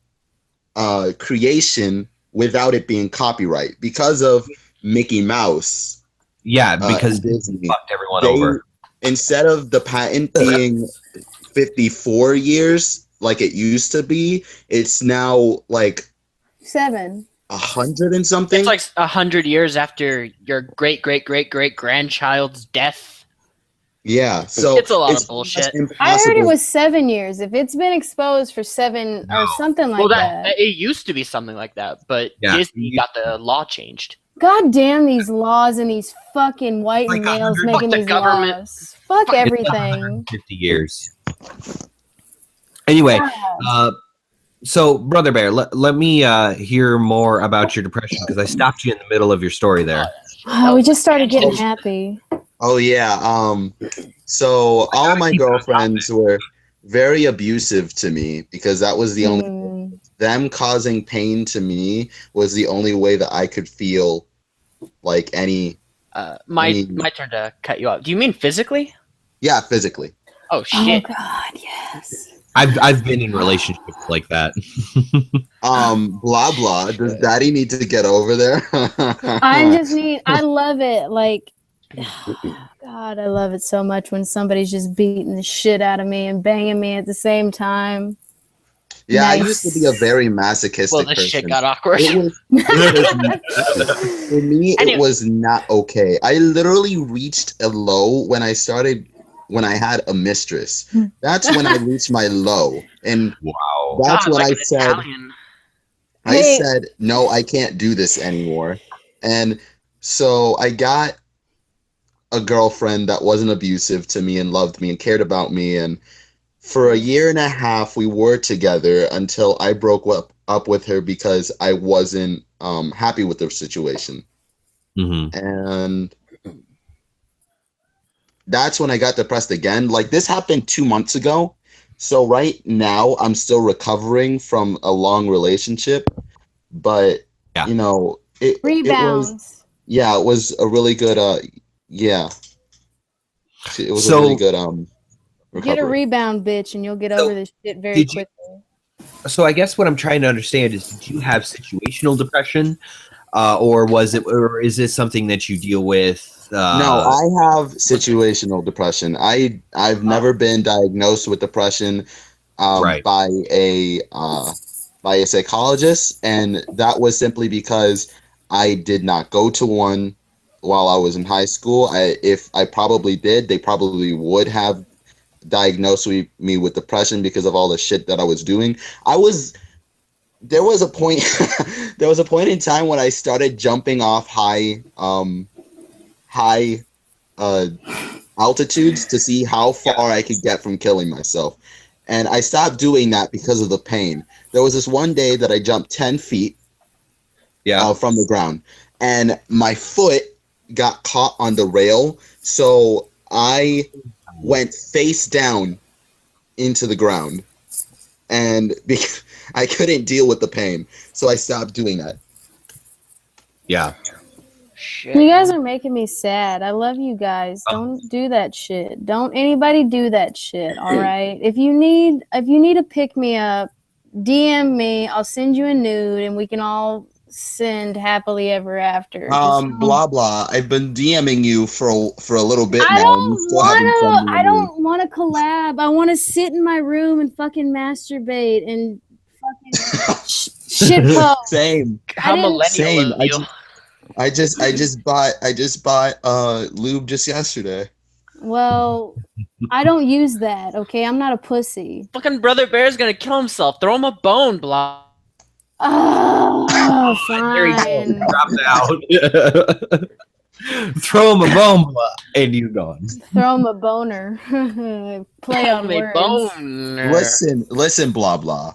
creation without it being copyright because of Mickey Mouse. Yeah, because Disney fucked everyone over. Instead of the patent being 54 years like it used to be, it's now like 7. 100 and something. It's like 100 years after your great grandchild's death. Yeah, so it's a lot of bullshit. I heard it was 7 years. If it's been exposed for 7 or something like that. It used to be something like that, but Disney got the law changed. God damn these laws and these fucking white males making these laws. Fuck everything. 50 years. Anyway, so Brother Bear, let me hear more about your depression because I stopped you in the middle of your story there. Oh, we just started getting happy. Oh yeah. So all of my girlfriends were very abusive to me because that was the only them causing pain to me was the only way that I could feel like any. My turn to cut you off. Do you mean physically? Yeah, physically. Oh shit! Oh god, yes. I've been in relationships like that. Blah blah. Does Daddy need to get over there? I love it. Like, God, I love it so much when somebody's just beating the shit out of me and banging me at the same time. Yeah, nice. I used to be a very masochistic person. Shit got awkward. For me, it was not okay. I literally reached a low when I had a mistress. That's when I reached my low. And that's when I said, said, no, I can't do this anymore. And so I got a girlfriend that wasn't abusive to me and loved me and cared about me. And for a year and a half, we were together until I broke up with her because I wasn't happy with the situation. Mm-hmm. And that's when I got depressed again. Like this happened 2 months ago. So right now I'm still recovering from a long relationship, but you know, it was a really good, it was a really good, recovery. Get a rebound, bitch, and you'll get over this shit very quickly. So I guess what I'm trying to understand is, did you have situational depression, or is this something that you deal with? No, I have situational depression. I've never been diagnosed with depression by a psychologist, and that was simply because I did not go to one while I was in high school. If I probably did, they probably would have diagnosed me with depression because of all the shit that I was doing. There was a point in time when I started jumping off high altitudes to see how far I could get from killing myself. And I stopped doing that because of the pain. There was this one day that I jumped 10 feet from the ground, and my foot got caught on the rail. So I went face down into the ground, and I couldn't deal with the pain. So I stopped doing that. Yeah. Shit. You guys are making me sad. I love you guys. Don't do that shit. Don't anybody do that shit. All right. If you need a pick me up, DM me. I'll send you a nude, and we can all send happily ever after. Blah blah. I've been DMing you for a little bit I now, and you still haven't sent me a nude. don't want to collab. I want to sit in my room and fucking masturbate and fucking shit post. Same. How millennial of you. I just bought lube just yesterday. Well, I don't use that. Okay, I'm not a pussy. Fucking Brother Bear's gonna kill himself. Throw him a bone, blah. Oh, fine. Drop it out. Throw him a bone, and you gone. Throw him a boner. Play on words. Boner. Listen, blah blah.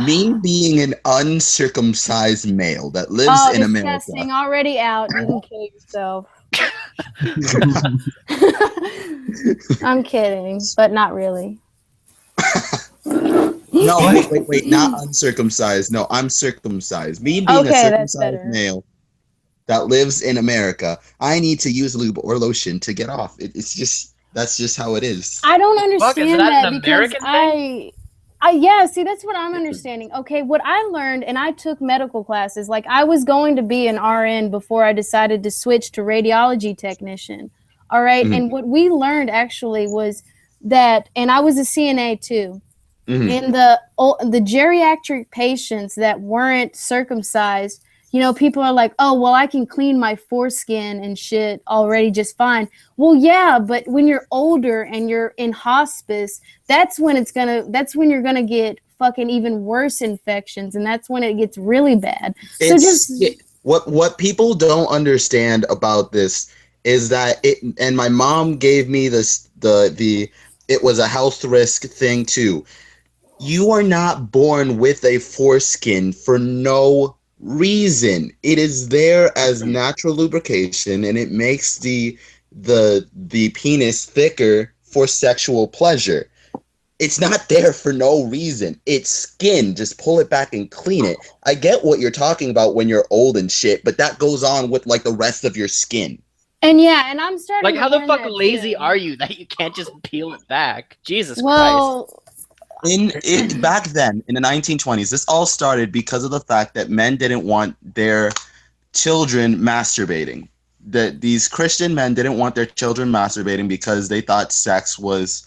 Me being an uncircumcised male that lives in America. Disgusting. Already out. You can kill yourself. I'm kidding, but not really. No, wait, not uncircumcised. No, I'm circumcised. Me being a circumcised male that lives in America, I need to use lube or lotion to get off. That's just how it is. I don't understand that because American thing? yeah, see, that's what I'm understanding. Okay, what I learned, and I took medical classes, like I was going to be an RN before I decided to switch to radiology technician. All right, and what we learned actually was that, and I was a CNA too, in the geriatric patients that weren't circumcised, you know, people are like, oh, well, I can clean my foreskin and shit already just fine. Well, yeah, but when you're older and you're in hospice, that's when you're gonna get fucking even worse infections, and that's when it gets really bad. What people don't understand about this is that and my mom gave me this it was a health risk thing too. You are not born with a foreskin for no reason. It is there as natural lubrication, and it makes the penis thicker for sexual pleasure. It's not there for no reason. It's skin. Just pull it back and clean it. I get what you're talking about when you're old and shit, but that goes on with like the rest of your skin. And yeah, and I'm starting like, to how the fuck lazy are you that you can't just peel it back? Jesus Christ. Back then in the 1920s, this all started because of the fact that men didn't want their children masturbating. That these Christian men didn't want their children masturbating because they thought sex was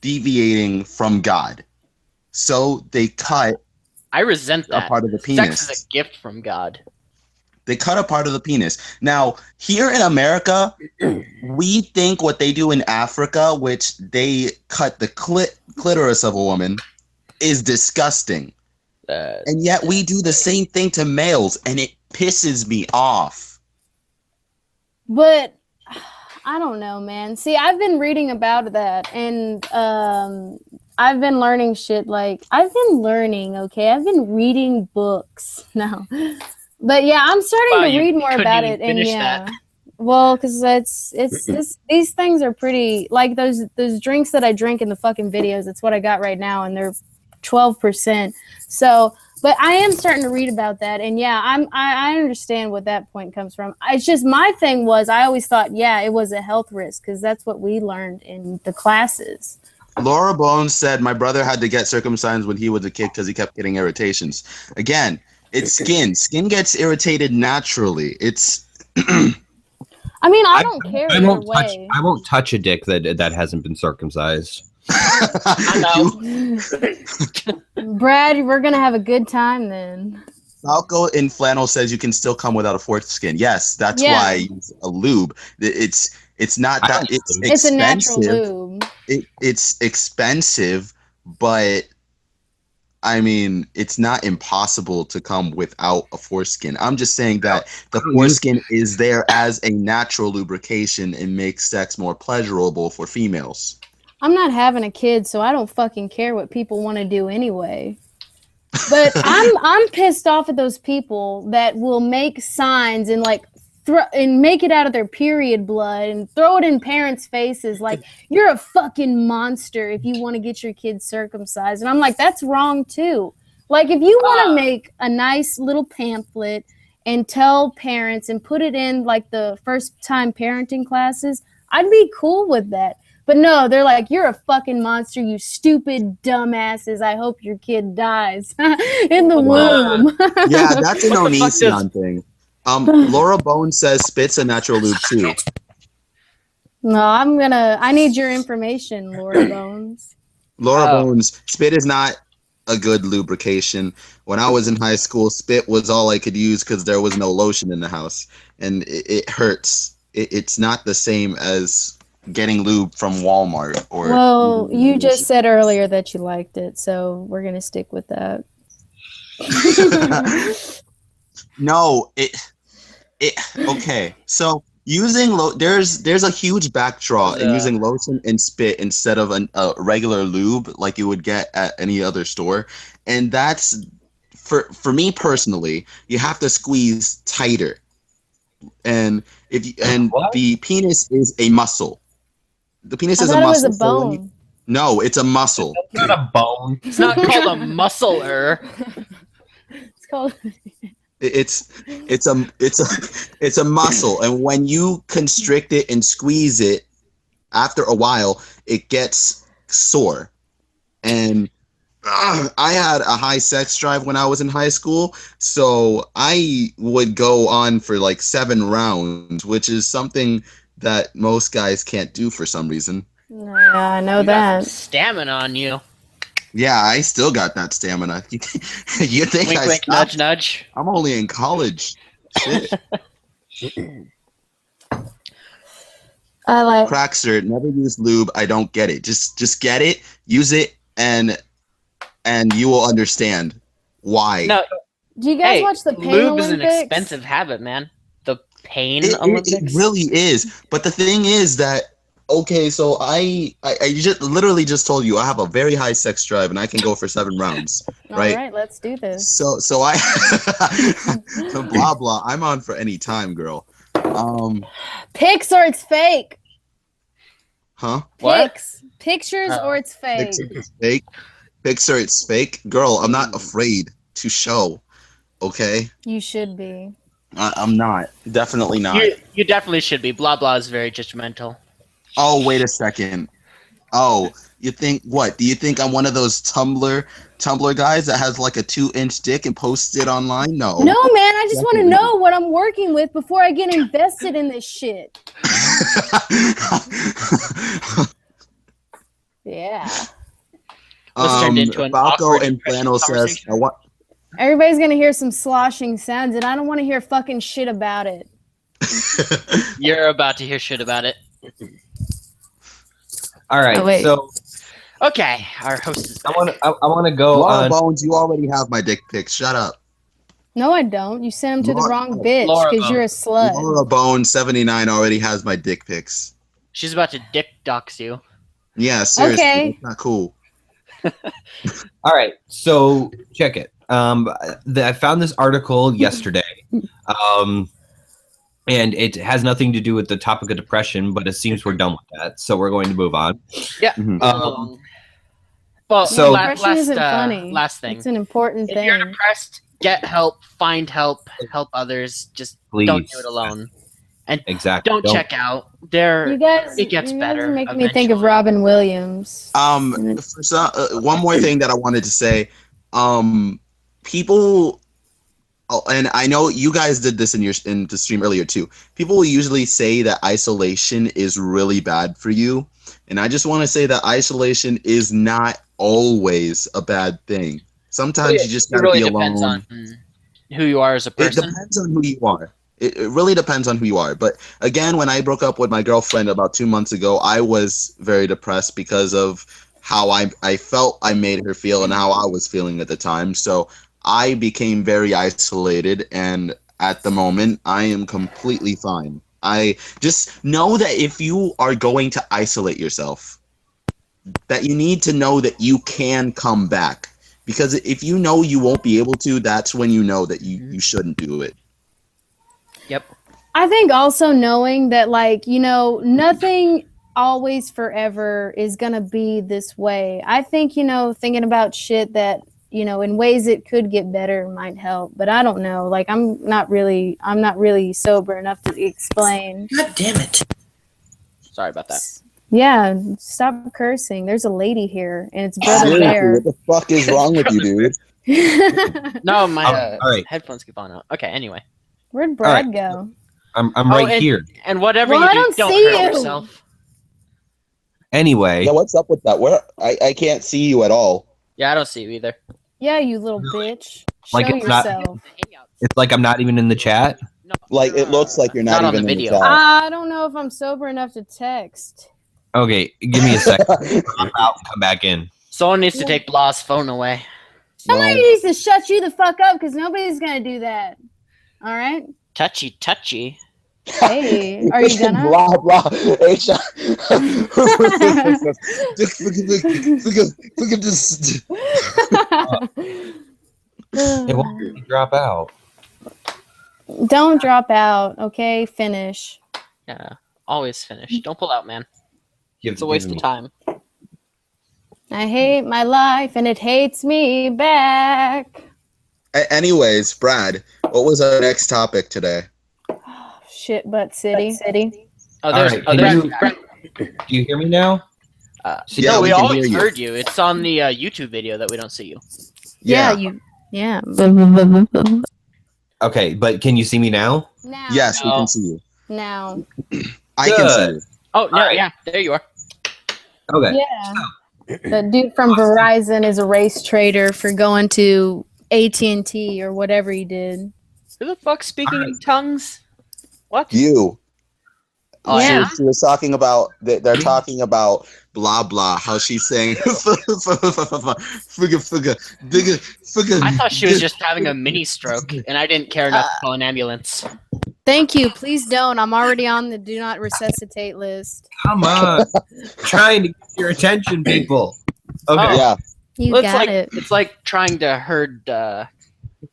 deviating from God. So they cut. I resent that. A part of the penis. Sex is a gift from God. They cut a part of the penis. Now, here in America, we think what they do in Africa, which they cut the clitoris of a woman, is disgusting. And yet we do the same thing to males, and it pisses me off. But I don't know, man. See, I've been reading about that, and I've been learning shit. Like, I've been reading books now. But yeah, I'm starting to read more about it, and yeah, well, because these things are pretty, like those drinks that I drink in the fucking videos. It's what I got right now, and they're 12%. So, but I am starting to read about that, and yeah, I understand what that point comes from. It's just my thing was I always thought, yeah, it was a health risk because that's what we learned in the classes. Laura Bones said my brother had to get circumcised when he was a kid because he kept getting irritations. Again. It's skin. Skin gets irritated naturally. It's. I mean, I don't care either way. I won't touch a dick that hasn't been circumcised. I know. Brad, we're gonna have a good time then. Falco in flannel says you can still come without a foreskin. Yes, that's why I use a lube. It's not that it's expensive. It's a natural lube. It's expensive, but. I mean, it's not impossible to come without a foreskin. I'm just saying that the foreskin is there as a natural lubrication and makes sex more pleasurable for females. I'm not having a kid, so I don't fucking care what people want to do anyway. But I'm pissed off at those people that will make signs and like and make it out of their period blood and throw it in parents' faces like, you're a fucking monster if you want to get your kids circumcised. And I'm like, that's wrong too. Like, if you want to make a nice little pamphlet and tell parents and put it in like the first time parenting classes, I'd be cool with that. But no, they're like, you're a fucking monster, you stupid dumbasses. I hope your kid dies in the womb. Yeah, that's an What the fuck Onision thing. Laura Bones says spit's a natural lube too. No, I need your information, Laura Bones. Laura Bones, spit is not a good lubrication. When I was in high school, spit was all I could use because there was no lotion in the house, and it hurts. It's not the same as getting lube from Walmart or. Well, you just said earlier that you liked it, so we're gonna stick with that. No, okay. So using there's a huge backdraw in using lotion and spit instead of a regular lube like you would get at any other store, and that's for me personally. You have to squeeze tighter, and the penis is a muscle. The penis is a muscle. It was a bone. No, it's a muscle. It's not a bone. It's not called a muscler. It's called. It's a muscle, and when you constrict it and squeeze it, after a while, it gets sore. And I had a high sex drive when I was in high school, so I would go on for like 7 rounds, which is something that most guys can't do for some reason. Yeah, I know that. Stamina on you. Yeah, I still got that stamina. You think Wink, I wink, stopped? nudge, nudge. I'm only in college. Shit. I like Crackster, never use lube. I don't get it. Just get it, use it, and you will understand why. No, Do you guys watch the Pain lube is Olympics? an expensive habit, man. The Pain It Olympics. really is. But the thing is that okay, so I just literally just told you I have a very high sex drive and I can go for 7 rounds, right? All right, let's do this. So I so blah blah. I'm on for any time, girl. Pics or it's fake. Huh? What? Pictures or it's fake. It's fake. Picture it's fake. Girl, I'm not afraid to show. Okay? You should be. I'm not. Definitely not. You definitely should be. Blah blah is very judgmental. Oh, wait a second. Oh, you think what? Do you think I'm one of those Tumblr guys that has like a 2-inch dick and posts it online? No. No, man, I just want to know what I'm working with before I get invested in this shit. Yeah. This turned into an Balco awkward and impression Flannel says, conversation. I want. Everybody's gonna hear some sloshing sounds, and I don't want to hear fucking shit about it. You're about to hear shit about it. All right, Oh, wait. so Okay, our host is I back. want to go Laura on. Bones, you already have my dick pics. Shut up. No, I don't. You sent them to the Laura- wrong bitch Laura because you're a slut. Laura Bones 79 already has my dick pics. She's about to dick dox you. Yeah, seriously, Okay. that's not cool. All right, so check it. I found this article yesterday, and it has nothing to do with the topic of depression, but it seems we're done with that, so we're going to move on. Yeah. Mhm. Well, So- Depression isn't funny. last thing. It's an important If you're thing. depressed, get help, find help, help others. Just don't Please. do it alone. Exactly. Don't check out. You guys, It gets you guys better are making me think of eventually. Robin Williams. For some, one more thing that I wanted to say. People, and I know you guys did this in the stream earlier too. People will usually say that isolation is really bad for you, and I just want to say that isolation is not always a bad thing. Sometimes you just It gotta really be depends alone. on who you are as a It person. depends on who you are. It really depends on who you are. But again, when I broke up with my girlfriend about 2 months ago, I was very depressed because of how I felt I made her feel and how I was feeling at the time. So I became very isolated, and at the moment, I am completely fine. I just know that if you are going to isolate yourself, that you need to know that you can come back. Because if you know you won't be able to, that's when you know that you shouldn't do it. Yep. I think also knowing that, like, you know, nothing always forever is going to be this way. I think, you know, thinking about shit that, you know, in ways it could get better might help. But I don't know. Like, I'm not really sober enough to explain. God damn it. Sorry about that. Yeah, stop cursing. There's a lady here, and it's Brother Bear. What the fuck is wrong with you, dude? No, my all right. headphones keep on out. Okay, anyway. Where'd Brad go? I'm right and, here. And whatever Well, you I do, don't don't see hurt you. yourself. Anyway. Yeah, what's up with that? Where I can't see you at all. Yeah, I don't see you either. Yeah, you little bitch. Like Show it's not- yourself. It's like I'm not even in the chat. No, Like it looks like you're not on even the in the video. chat. I don't know if I'm sober enough to text. Okay, give me a second. I'll come back in. Someone needs to take Blah's phone away. Somebody needs to shut you the fuck up because nobody's gonna do that. All right? Touchy. Hey, are you gonna? Blah blah. Hey, look at this. It won't drop out. Don't drop out, okay? Finish. Yeah, always finish. Don't pull out, man. It's a waste of time. I hate my life and it hates me back. Anyways, Brad, what was our next topic today? Shit butt city. Oh, there's. All right, do you hear me now? Yeah, no, we we can always hear you. heard you. It's on the YouTube video that we don't see you. Yeah. Yeah. Okay, but can you see me now? Now. Yes, we can see you. Now. I can see you. Oh, no, Alright. yeah, there you are. Okay. Yeah. The dude from Verizon is a race trader for going to AT&T or whatever he did. Who the fuck's speaking in tongues? What? You. Oh, Yeah. yeah. She was talking about. They're talking about blah blah. How she's saying. I thought she was just having a mini stroke, and I didn't care enough to call an ambulance. Thank you. Please don't. I'm already on the do not resuscitate list. Come on. Trying to get your attention, people. Okay. Oh. Yeah. You Well, it's got like it. it's like trying to herd.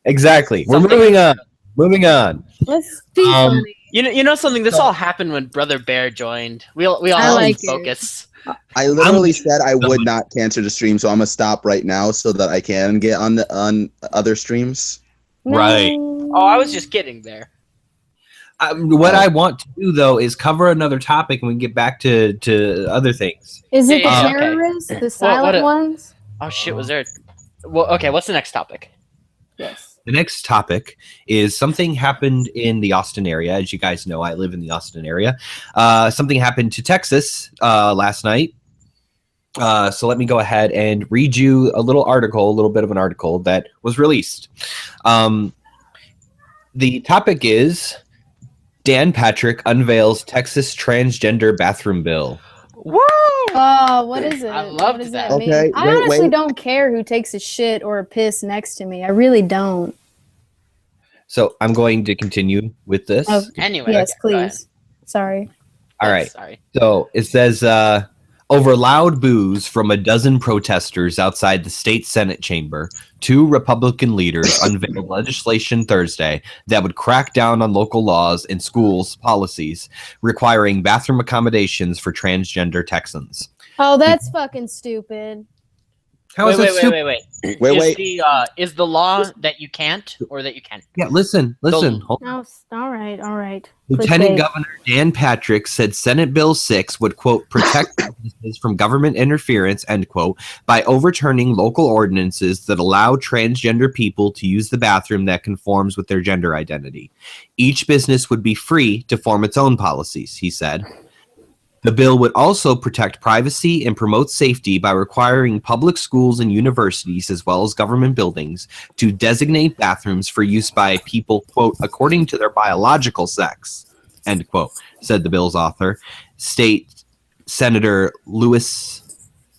Exactly. We're Something- moving on. Moving on. Let's peacefully. You know something. This all happened when Brother Bear joined. We all I had like to focus. I literally said I would not cancel the stream, so I'm gonna stop right now so that I can get on other streams. Right. Oh, I was just kidding there. What I want to do, though, is cover another topic and we can get back to other things. Is it the Yeah, okay. terrorists? The silent ones? Oh shit, was there? Well, okay. What's the next topic? Yes. The next topic is something happened in the Austin area. As you guys know, I live in the Austin area. Something happened to Texas last night. So let me go ahead and read you a little bit of an article that was released. The topic is Dan Patrick unveils Texas transgender bathroom bill. Woo! Oh, what is it? I loved what does that. that mean? Okay, I wait, honestly wait. don't care who takes a shit or a piss next to me. I really don't. So I'm going to continue with this. Oh, Anyway, yes, okay, go ahead. please. Sorry. All right. Sorry. So it says, over loud boos from a dozen protesters outside the state Senate chamber, 2 Republican leaders unveiled legislation Thursday that would crack down on local laws and schools' policies requiring bathroom accommodations for transgender Texans. Oh, that's fucking stupid. How is that stupid? Wait. Is the law that you can't or that you can? Yeah, listen. Hold on. No, all right. Lieutenant Proceed. Governor Dan Patrick said Senate Bill 6 would, quote, protect businesses from government interference, end quote, by overturning local ordinances that allow transgender people to use the bathroom that conforms with their gender identity. Each business would be free to form its own policies, he said. The bill would also protect privacy and promote safety by requiring public schools and universities, as well as government buildings, to designate bathrooms for use by people, quote, according to their biological sex, end quote, said the bill's author, State Senator Lois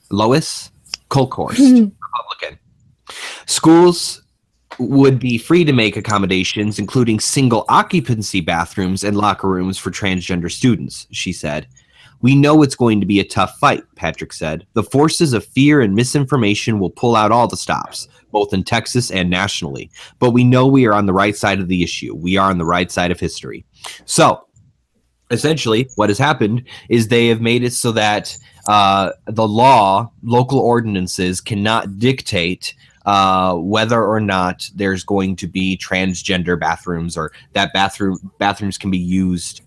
Kolkhorst, Republican. Schools would be free to make accommodations, including single occupancy bathrooms and locker rooms for transgender students, she said. We know it's going to be a tough fight, Patrick said. The forces of fear and misinformation will pull out all the stops, both in Texas and nationally. But we know we are on the right side of the issue. We are on the right side of history. So, essentially, what has happened is they have made it so that the law, local ordinances, cannot dictate whether or not there's going to be transgender bathrooms or that bathrooms can be used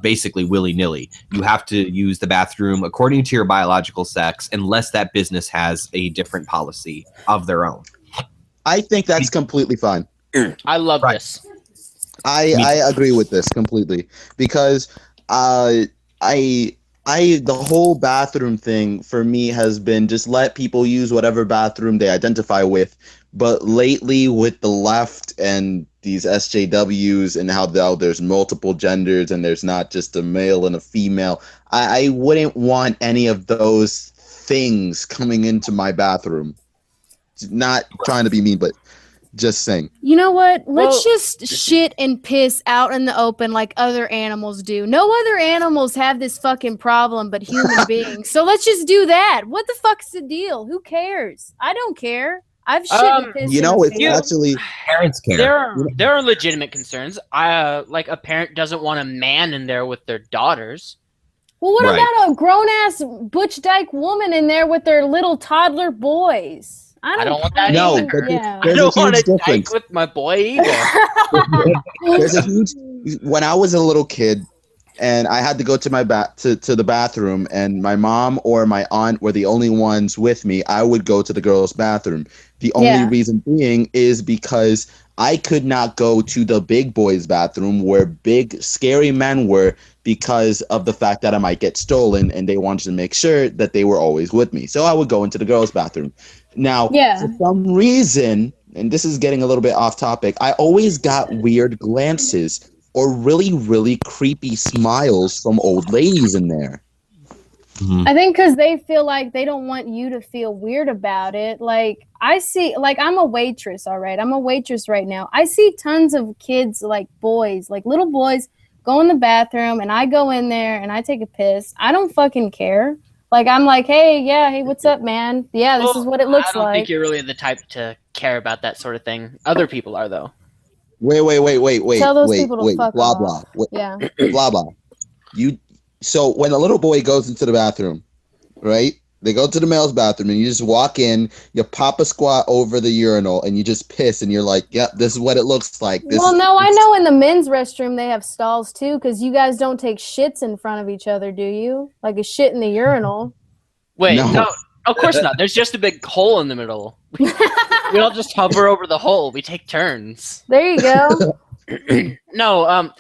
basically willy-nilly. You have to use the bathroom according to your biological sex, unless that business has a different policy of their own. I think that's completely fine. I love this. I agree with this completely, because the whole bathroom thing for me has been just let people use whatever bathroom they identify with. But lately, with the left and these SJWs and how there's multiple genders and there's not just a male and a female, I wouldn't want any of those things coming into my bathroom. Not trying to be mean, but just saying. You know what? Let's just shit and piss out in the open like other animals do. No other animals have this fucking problem but human beings. So let's just do that. What the fuck's the deal? Who cares? I don't care. I've shit and pissed. You know, it's actually parents care. There are legitimate concerns. Like a parent doesn't want a man in there with their daughters. Well, what about a grown-ass butch dyke woman in there with their little toddler boys? I don't want that no, either. I don't want to dyke with my boy either. There's a huge. When I was a little kid, and I had to go to my to the bathroom, and my mom or my aunt were the only ones with me, I would go to the girls' bathroom. The only reason being is because I could not go to the big boys' bathroom where big, scary men were, because of the fact that I might get stolen, and they wanted to make sure that they were always with me. So I would go into the girls' bathroom. Now, for some reason, and this is getting a little bit off topic, I always got weird glances or really, really creepy smiles from old ladies in there. Mm-hmm. I think because they feel like they don't want you to feel weird about it. Like, I see, like, I'm a waitress, all right? I'm a waitress right now. I see tons of kids, like boys, like little boys, go in the bathroom, and I go in there and I take a piss. I don't fucking care. Like, I'm like, hey, what's up, man? Yeah, this is what it looks like. I don't think you're really the type to care about that sort of thing. Other people are, though. Wait. Tell those people to fuck off. Blah. Yeah. Blah, blah. So when a little boy goes into the bathroom, right? They go to the male's bathroom, and you just walk in, you pop a squat over the urinal, and you just piss, and you're like, yep, this is what it looks like. I know in the men's restroom they have stalls, too, because you guys don't take shits in front of each other, do you? Like a shit in the urinal. Wait, no, of course not. There's just a big hole in the middle. We don't just hover over the hole. We take turns. There you go. No,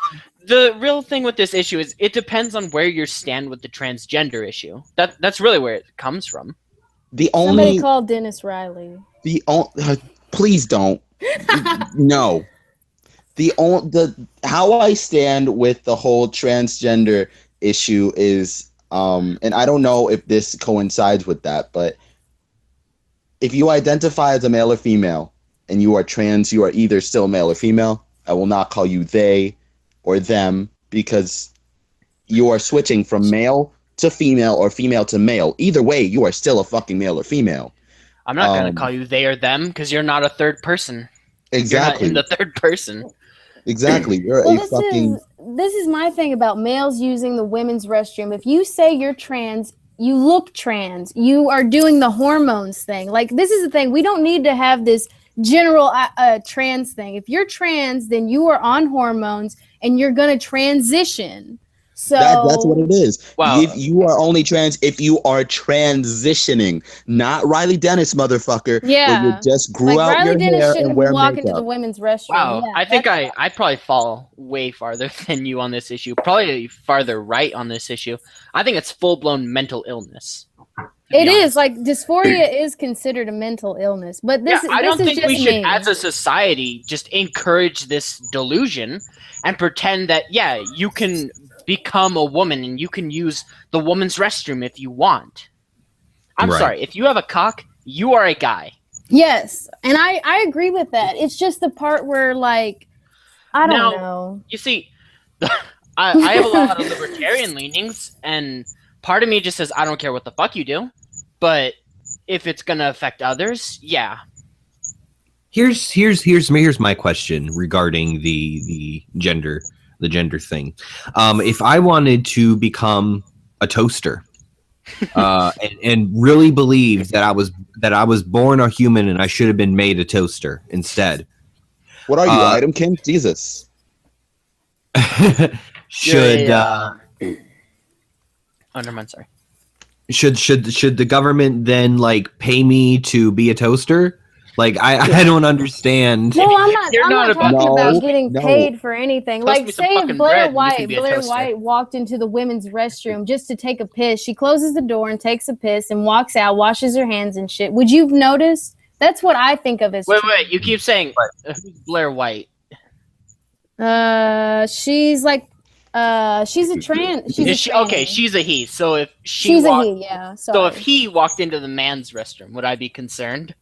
the real thing with this issue is it depends on where you stand with the transgender issue. That's really where it comes from. Somebody call Dennis Riley. Please don't. No. How I stand with the whole transgender issue is, and I don't know if this coincides with that, but if you identify as a male or female and you are trans, you are either still male or female. I will not call you they or them, because you are switching from male to female or female to male. Either way, you are still a fucking male or female. I'm not going to call you they or them, because you're not a third person. Exactly. You're not in the third person. Exactly. This is my thing about males using the women's restroom. If you say you're trans, you look trans. You are doing the hormones thing. Like, this is the thing. We don't need to have this general trans thing. If you're trans, then you are on hormones and you're gonna transition. So that's what it is. Wow. If you are only trans if you are transitioning, not Riley Dennis, motherfucker. Yeah, where you just grew like out Riley your Dennis hair shouldn't and wear walk makeup. into the women's restroom. Wow, Yeah, I think I probably fall way farther than you on this issue. Probably farther right on this issue. I think it's full-blown mental illness. It is, like, dysphoria is considered a mental illness, but I don't think we should, as a society, just encourage this delusion and pretend that, you can become a woman and you can use the woman's restroom if you want. I'm sorry, if you have a cock, you are a guy. Yes, and I agree with that. It's just the part where, like, I don't know. You see, I have a lot of libertarian leanings, and part of me just says, I don't care what the fuck you do. But if it's gonna affect others, yeah. Here's my question regarding the gender thing. If I wanted to become a toaster, and really believed that I was born a human and I should have been made a toaster instead. What are you, Item King? Jesus. Should oh, never mind. Sorry. should the government then like pay me to be a toaster? Like I don't understand. No, I'm not. You're I'm not not about- talking No, about getting no. paid for anything. Toast Like, me some say if fucking Blair bread and you can be a Blair toaster. White walked into the women's restroom just to take a piss. She closes the door and takes a piss and walks out, washes her hands and shit. Would you've noticed? That's what I think of as. Wait. You keep saying who's Blair White? She's like, she's a trans. She's Is a she, tranny. okay, she's a he. So if She's a he. Yeah. Sorry. so if he walked into the man's restroom, would I be concerned?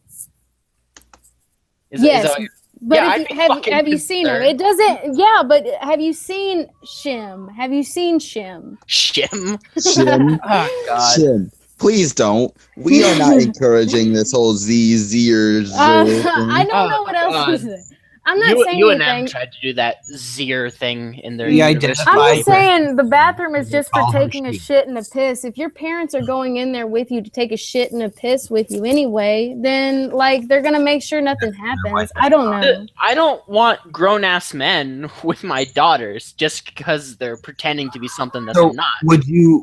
Yes, that what but Yeah, if I'd you, be have fucking have you seen her? concerned. It doesn't. Yeah, but have you seen Shim? Have you seen Shim? Shim? Shim, Oh God. Shim. Please don't. We are not encouraging this whole Z-Zer I don't know what else God. to say. I'm not saying You and anything. M tried to do that Zir thing in their We university. identify- I'm just saying the bathroom is just for Call her taking a she. shit and a piss. If your parents are going in there with you to take a shit and a piss with you anyway, then like they're gonna make sure nothing happens. I don't know. I don't want grown-ass men with my daughters just because they're pretending to be something that So they're not. would you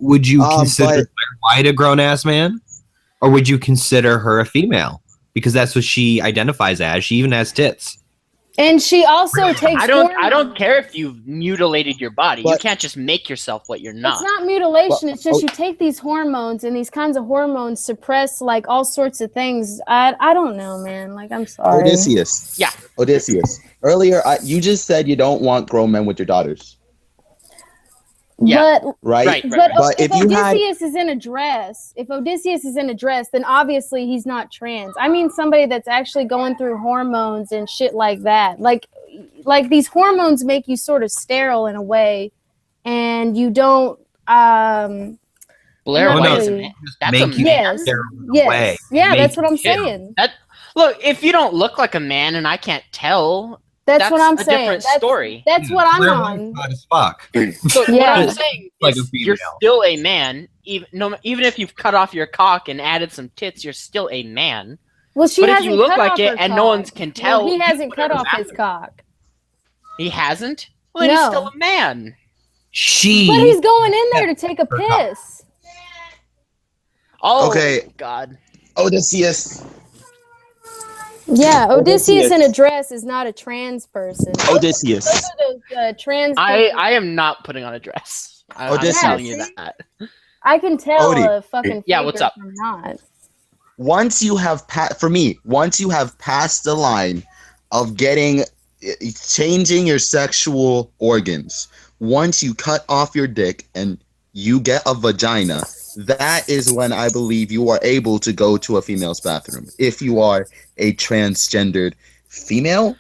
consider but- Blair White a grown ass man, or would you consider her a female because that's what she identifies as? She even has tits. And she also takes. I don't hormones. care if you've mutilated your body. You But- can't just make yourself what you're not. It's not mutilation. But- It's just you take these hormones, and these kinds of hormones suppress like all sorts of things. I don't know, man. Like I'm sorry. Odysseus. Yeah. Odysseus. Earlier, you just said you don't want grown men with your daughters, Yeah. But right? But, But if if you had- Odysseus is in a dress, then obviously he's not trans. I mean somebody that's actually going through hormones and shit like that. Like these hormones make you sort of sterile in a way, and you don't. Blair Not White is a really. man. That's a Make you man. Yes. sterile in a Yes. way. Yeah, Make that's what I'm you- saying. Look, if you don't look like a man and I can't tell, That's what I'm a saying. different That's, story. that's what I'm Blair on. White's hot as fuck. So Yeah. what I'm saying Like is a you're female. still a man. Even if you've cut off your cock and added some tits, you're still a man. Well, she But if hasn't you look cut like off it her and cock. no one can tell, Well, he you hasn't put cut her off his bathroom. cock. He hasn't? Well, then he's No. still a man. She But he's going in there to take a Her cock. piss. Oh, Okay. God. Odysseus. Yeah, Odysseus Odysseus. in a dress is not a trans person. Odysseus. Those are those trans. I am not putting on a dress. I'm Odysseus. telling you Yeah, see? that. I can tell Odie. a fucking Yeah, faker what's up? from not. Once you have once you have passed the line of changing your sexual organs, once you cut off your dick and you get a vagina, that is when I believe you are able to go to a female's bathroom. If you are a transgendered female,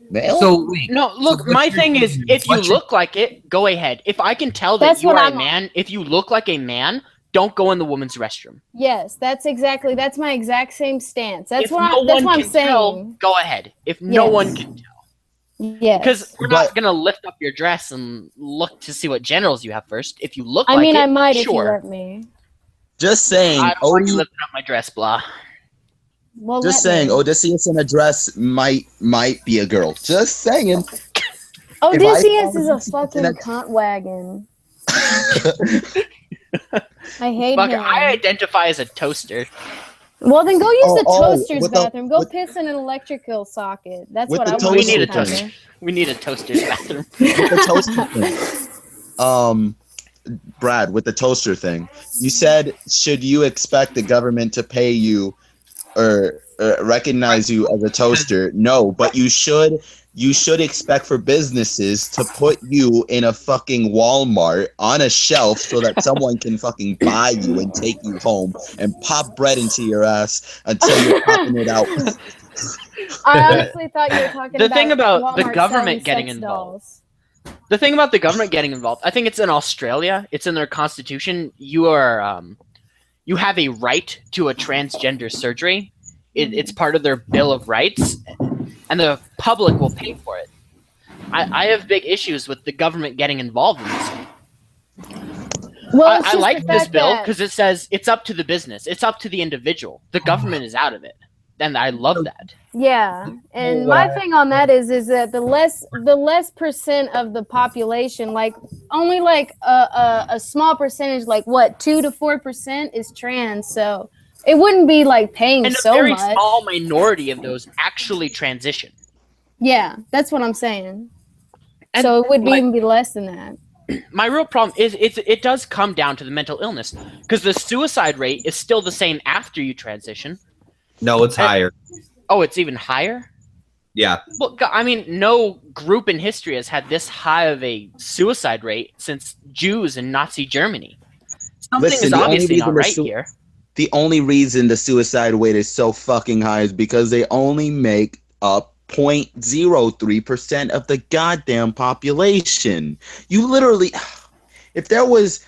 male. So wait, No, look, what's my your- thing is, if you what's your- look like it, go ahead. If I can tell that That's you what are I'm a on. man, if you look like a man, don't go in the woman's restroom. Yes, that's my exact same stance. That's If what no I'm, that's one what I'm can tell, saying. go ahead. If no Yes. one can tell. Yes. Because we're But- not going to lift up your dress and look to see what genitals you have first. If you look I like mean, it, I might if you sure. let me. Just saying, I don't want you Odie, lifting up my dress, blah. Well, just let saying, me. Odysseus in a dress might be a girl. Just saying. Odysseus is a Odysseus in fucking a- cunt wagon. I hate Fuck, him. I identify as a toaster. Well, then go use the Oh, toaster's with the- bathroom. Go with- piss in an electrical socket. That's with what the I want. We need a toaster toaster. We need a toaster's bathroom. With the toaster thing. Brad, with the toaster thing, you said, should you expect the government to pay you or recognize you as a toaster? No, but you should expect for businesses to put you in a fucking Walmart on a shelf so that someone can fucking buy you and take you home and pop bread into your ass until you're popping it out. I honestly thought you were talking The about thing about the Walmart government selling getting sex involved. dolls. The thing about the government getting involved, I think it's in Australia. It's in their constitution. You are, you have a right to a transgender surgery. It's part of their Bill of Rights, and the public will pay for it. I have big issues with the government getting involved in this. Well, it's I just like the this fact bill that- because it says it's up to the business. It's up to the individual. The government is out of it. and I love that. Yeah, and my thing on that is that the less percent of the population, like only like a small percentage, like what 2 to 4% is trans, so it wouldn't be like paying And so a very much. small minority of those actually transition. Yeah, that's what I'm saying. And so it would like, even be less than that. My real problem is it does come down to the mental illness, because the suicide rate is still the same after you transition. No, it's higher. Oh, it's even higher? Yeah. Well, I mean, no group in history has had this high of a suicide rate since Jews in Nazi Germany. Something is obviously not right here. The only reason the suicide rate is so fucking high is because they only make up 0.03% of the goddamn population. You literally, if there was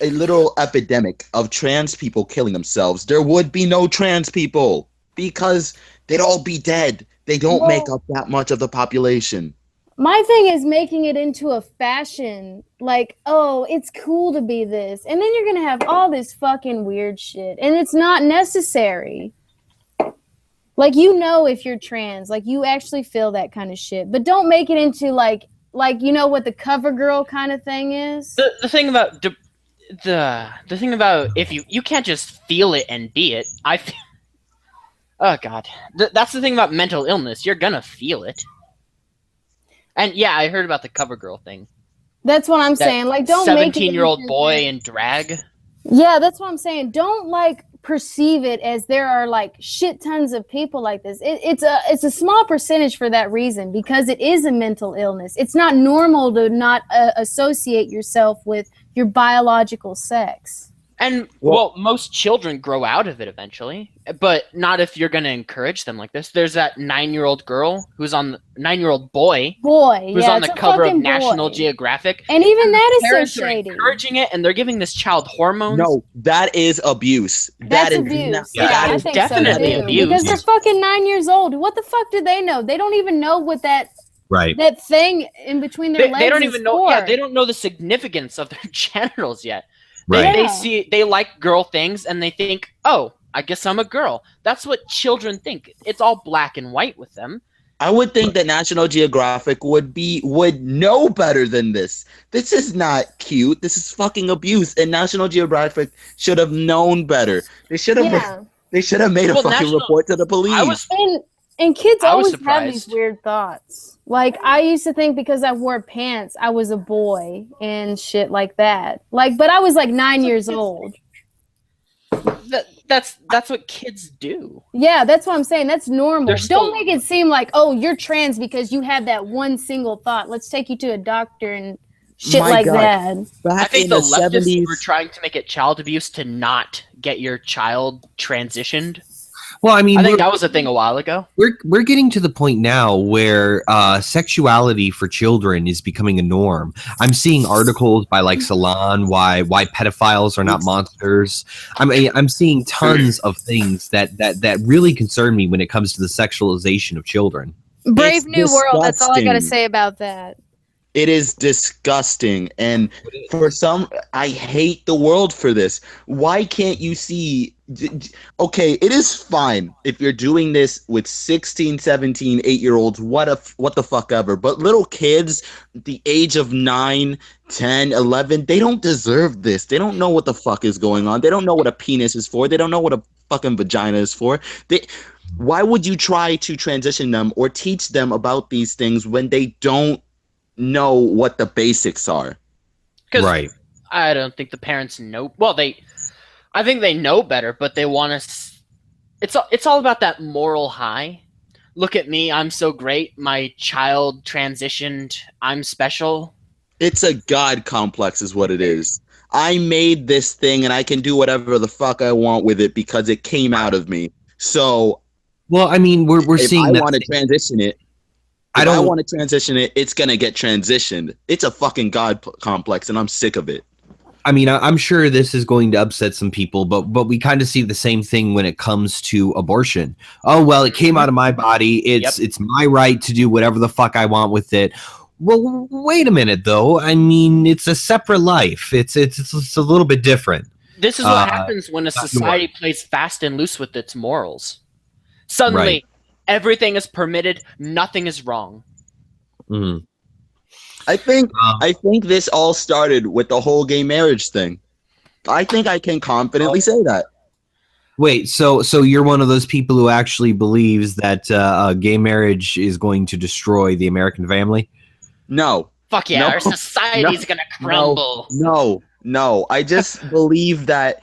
a literal epidemic of trans people killing themselves, there would be no trans people because they'd all be dead. They don't make up that much of the population. My thing is making it into a fashion, like, oh, it's cool to be this. And then you're going to have all this fucking weird shit. And it's not necessary. Like, you know, if you're trans, like, you actually feel that kind of shit. But don't make it into, like you know what the cover girl kind of thing is? The thing about... The thing about if you can't just feel it and be it. Oh, God. That's the thing about mental illness. You're gonna feel it. And, yeah, I heard about the cover girl thing. That's what I'm saying. Like, don't make it 17-year-old boy in drag. Yeah, that's what I'm saying. Don't, like, perceive it as there are, like, shit tons of people like this. It's a small percentage for that reason, because it is a mental illness. It's not normal to not associate yourself with your biological sex. And, well, most children grow out of it eventually, but not if you're going to encourage them like this. There's that 9-year-old girl who's on the 9-year-old boy who's on the cover of National Geographic. And even that is parents so are shady. Encouraging it, and they're giving this child hormones. No, that is abuse. That's abuse. That is definitely abuse. Because they're fucking 9 years old. What the fuck do they know? They don't even know what that thing in between their legs they don't even know. For. Yeah, they don't know the significance of their genitals yet. Right. They like girl things, and they think, oh, I guess I'm a girl. That's what children think. It's all black and white with them. I would think that National Geographic would know better than this. This is not cute. This is fucking abuse, and National Geographic should have known better. They should have. They should have made a fucking report to the police. And kids always have these weird thoughts. Like, I used to think because I wore pants, I was a boy and shit like that. Like, but I was like 9 years old. That's what kids do. Yeah, that's what I'm saying. That's normal. Don't make it seem like, oh, you're trans because you have that one single thought. Let's take you to a doctor and shit like that. I think the leftists were trying to make it child abuse to not get your child transitioned. Well, I mean, I think that was a thing a while ago. We're getting to the point now where sexuality for children is becoming a norm. I'm seeing articles by like Salon why pedophiles are not monsters. I'm seeing tons of things that really concern me when it comes to the sexualization of children. Brave New World. That's all I got to say about that. It is disgusting, and for some, I hate the world for this. Why can't you see? Okay, it is fine if you're doing this with 16, 17, 8-year-olds, what the fuck ever. But little kids, the age of 9, 10, 11, they don't deserve this. They don't know what the fuck is going on. They don't know what a penis is for. They don't know what a fucking vagina is for. Why would you try to transition them or teach them about these things when they don't know what the basics are? Right. I don't think the parents know. Well, I think they know better, but they want to. It's all about that moral high. Look at me, I'm so great. My child transitioned. I'm special. It's a God complex, is what it is. I made this thing, and I can do whatever the fuck I want with it because it came out of me. So, well, I mean, we're seeing. If I want to transition it. If I want to transition it, it's going to get transitioned. It's a fucking God complex, and I'm sick of it. I mean, I'm sure this is going to upset some people, but we kind of see the same thing when it comes to abortion. Oh, well, it came out of my body. It's my right to do whatever the fuck I want with it. Well, wait a minute, though. I mean, it's a separate life. It's a little bit different. This is what happens when a society plays fast and loose with its morals. Suddenly, everything is permitted. Nothing is wrong. Mm. I think this all started with the whole gay marriage thing. I think I can confidently say that. Wait, so you're one of those people who actually believes that gay marriage is going to destroy the American family? No. Fuck yeah, No. our society's gonna crumble. No. I just believe that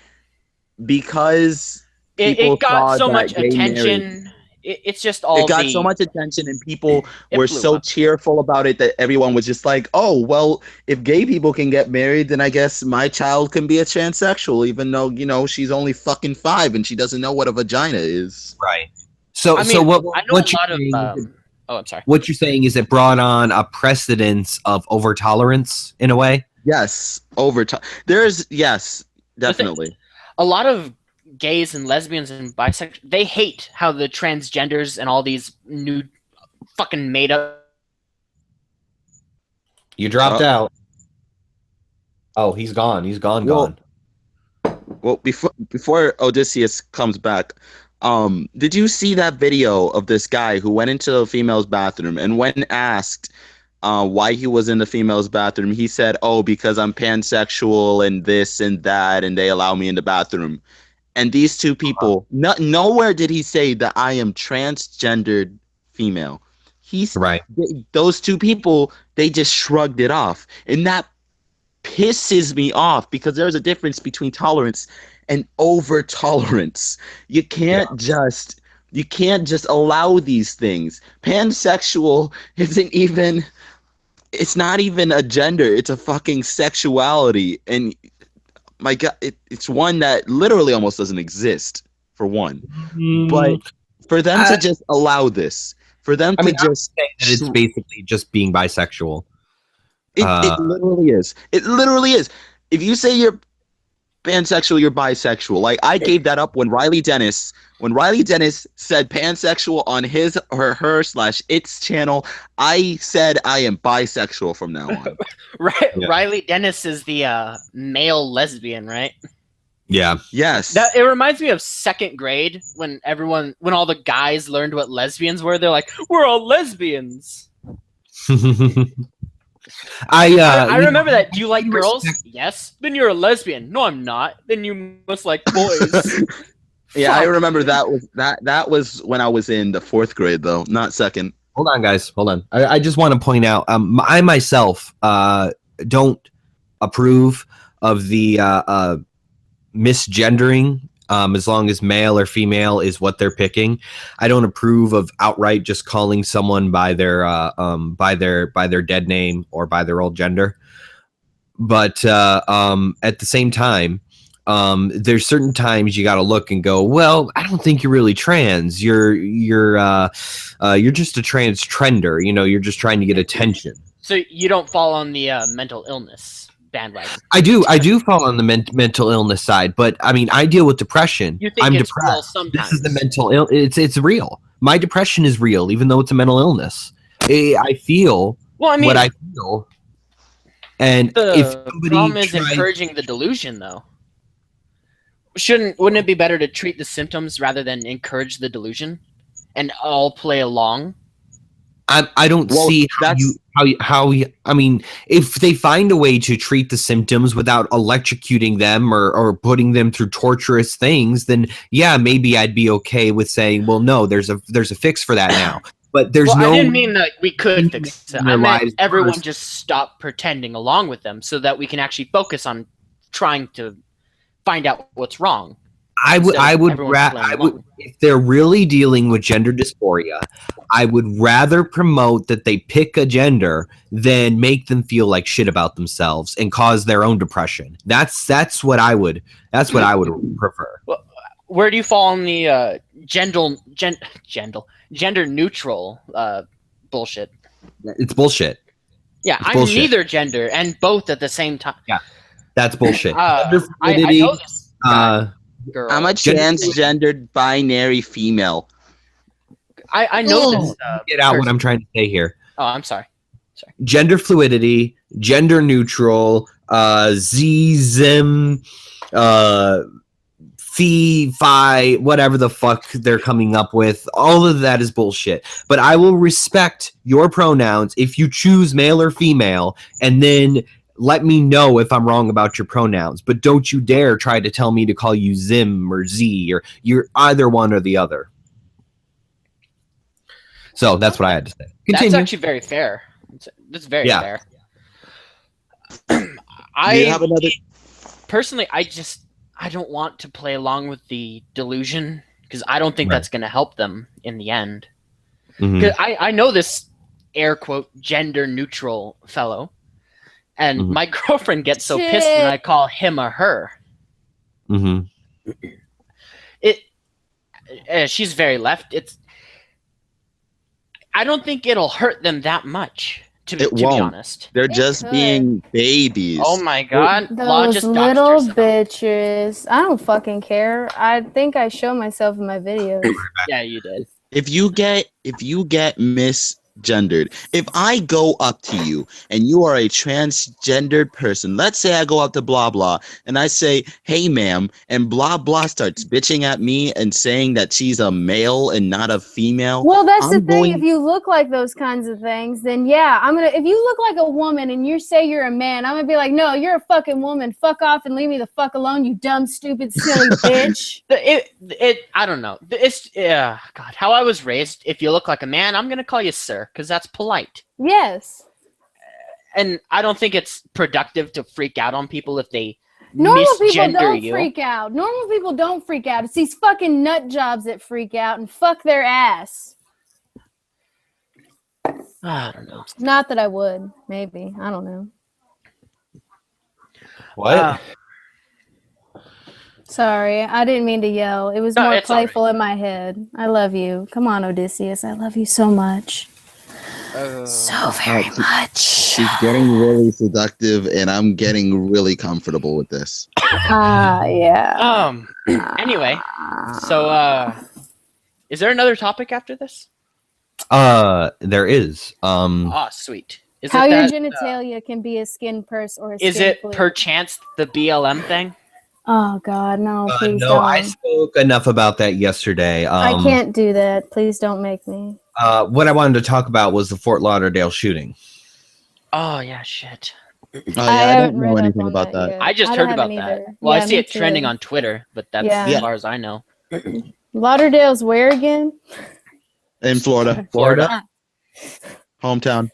because It got so much gay attention. marriage, It's just all it got so much attention, and people were blew so up. cheerful about it that everyone was just like, oh, well, if gay people can get married, then I guess my child can be a transsexual, even though, you know, she's only fucking 5 and she doesn't know what a vagina is. Right. So I mean, so what I know what a lot of. Oh, I'm sorry. What you're saying is it brought on a precedence of over tolerance in a way? Yes, over time. Yes, definitely. A lot of gays and lesbians and bisexuals, they hate how the transgenders and all these new fucking made up. You dropped out. Oh, he's gone. He's gone. Well, before Odysseus comes back, did you see that video of this guy who went into a female's bathroom, and when asked why he was in the female's bathroom, he said, "Oh, because I'm pansexual and this and that, and they allow me in the bathroom." And these two people, nowhere did he say that I am transgendered female. Those two people, they just shrugged it off, and that pisses me off because there's a difference between tolerance and over tolerance. You can't just allow these things. Pansexual isn't even, it's not even a gender, it's a fucking sexuality, and my God, it's one that literally almost doesn't exist, for one. But for them to just allow this, for them to just say that it's basically just being bisexual. It literally is. It literally is. If you say you're pansexual, you're bisexual. Like, I gave that up when Riley Dennis said pansexual on his or her/its channel. I said I am bisexual from now on. Right. Yeah. Riley Dennis is the male lesbian, right? Yeah. Yes. It reminds me of second grade when all the guys learned what lesbians were. They're like, we're all lesbians. I remember that. Do you like girls? Yes. Then you're a lesbian. No, I'm not. Then you must like boys. Yeah, I remember that was when I was in the 4th grade, though, not second. Hold on, guys. Hold on. I just want to point out, I myself don't approve of the misgendering. As long as male or female is what they're picking, I don't approve of outright just calling someone by their dead name or by their old gender. But at the same time, there's certain times you got to look and go, well, I don't think you're really trans. You're just a trans trender. You know, you're just trying to get attention. So you don't fall on the mental illness bandwagon. I do fall on the mental illness side, but I mean, I deal with depression. You think I'm it's depressed. Real sometimes. This is the mental it's real. My depression is real, even though it's a mental illness. I feel what I feel. And the problem is encouraging the delusion, though. Wouldn't it be better to treat the symptoms rather than encourage the delusion and all play along? I don't see how I mean, if they find a way to treat the symptoms without electrocuting them or putting them through torturous things, then yeah, maybe I'd be okay with saying, well, no, there's a fix for that now. But there's no. I didn't mean that we could fix it. I meant everyone just stop pretending along with them so that we can actually focus on trying to find out what's wrong. I would if they're really dealing with gender dysphoria, I would rather promote that they pick a gender than make them feel like shit about themselves and cause their own depression. That's what I would prefer. Well, where do you fall on the gender neutral bullshit? It's bullshit. Yeah, I'm bullshit. Neither gender and both at the same time. Yeah, that's bullshit. I know this girl. I'm a transgendered binary female. I know this. Get out what I'm trying to say here. Oh, I'm sorry. Gender fluidity, gender neutral, fee, fi, whatever the fuck they're coming up with. All of that is bullshit. But I will respect your pronouns if you choose male or female, and then let me know if I'm wrong about your pronouns. But don't you dare try to tell me to call you Zim or Z, or you're either one or the other. So that's what I had to say. Continue. That's actually very fair. That's very fair. Personally, I don't want to play along with the delusion because I don't think that's going to help them in the end. Because I know this air quote gender neutral fellow, and my girlfriend gets so pissed when I call him or her. She's very left. I don't think it'll hurt them that much. To be honest, they're just being babies. Oh my god, those little bitches! I don't fucking care. I think I show myself in my videos. Yeah, you did. If you get misgendered, if I go up to you and you are a transgendered person, let's say I go up to blah blah and I say, "Hey, ma'am," and blah blah starts bitching at me and saying that she's a male and not a female. Well, that's the thing. If you look like those kinds of things, then yeah, I'm gonna. If you look like a woman and you say you're a man, I'm gonna be like, no, you're a fucking woman. Fuck off and leave me the fuck alone, you dumb, stupid, silly bitch. I don't know. God, how I was raised. If you look like a man, I'm gonna call you sir, because that's polite. Yes. And I don't think it's productive to freak out on people if they normal people don't you. freak out. Normal people don't freak out. It's these fucking nut jobs that freak out and fuck their ass. I don't know. Not that I would. Maybe. I don't know. What? Sorry, I didn't mean to yell. It was more playful in my head. I love you. Come on, Odysseus. I love you so much. So very much. She's getting really seductive, and I'm getting really comfortable with this. Yeah. Anyway, so is there another topic after this? There is. Sweet. How your genitalia can be a skin purse or a skin Is it flute. perchance the BLM thing? Oh God, no! Please no, don't. I spoke enough about that yesterday. I can't do that. Please don't make me. What I wanted to talk about was the Fort Lauderdale shooting. Oh yeah, shit. I don't know anything about that. I just heard about that. Well, I see it trending on Twitter, but that's as far as I know. Lauderdale's where again? In Florida. Florida. Hometown.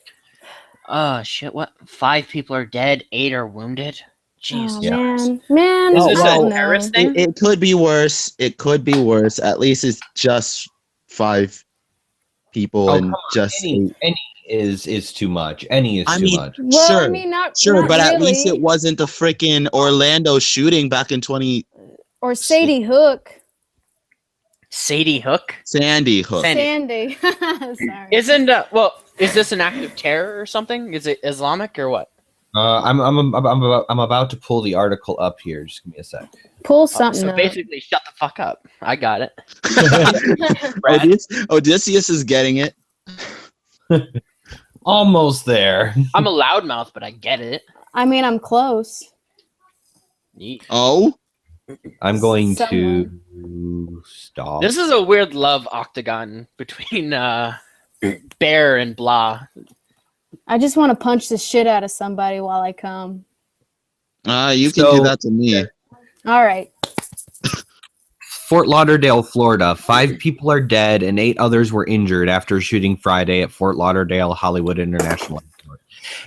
Oh shit! What? 5 people are dead, 8 are wounded. Jesus. Oh, man. Is this a terrorist thing? It could be worse. It could be worse. At least it's just 5 people and just any is too much. Any is too much. Well, sure, I mean, not but really. at least it wasn't the freaking Orlando shooting back in 20. Or Sadie Hook. Sandy Hook. Sandy. Sorry. Isn't is this an act of terror or something? Is it Islamic or what? I'm about to pull the article up here. Just give me a sec. Pull something up. Basically, shut the fuck up. I got it. Odysseus is getting it. Almost there. I'm a loudmouth, but I get it. I mean, I'm close. Neat. Oh? I'm going to stop. This is a weird love octagon between Bear and Blah. I just want to punch the shit out of somebody while I come. You can do that to me. All right. Fort Lauderdale, Florida. 5 people are dead and 8 others were injured after a shooting Friday at Fort Lauderdale Hollywood International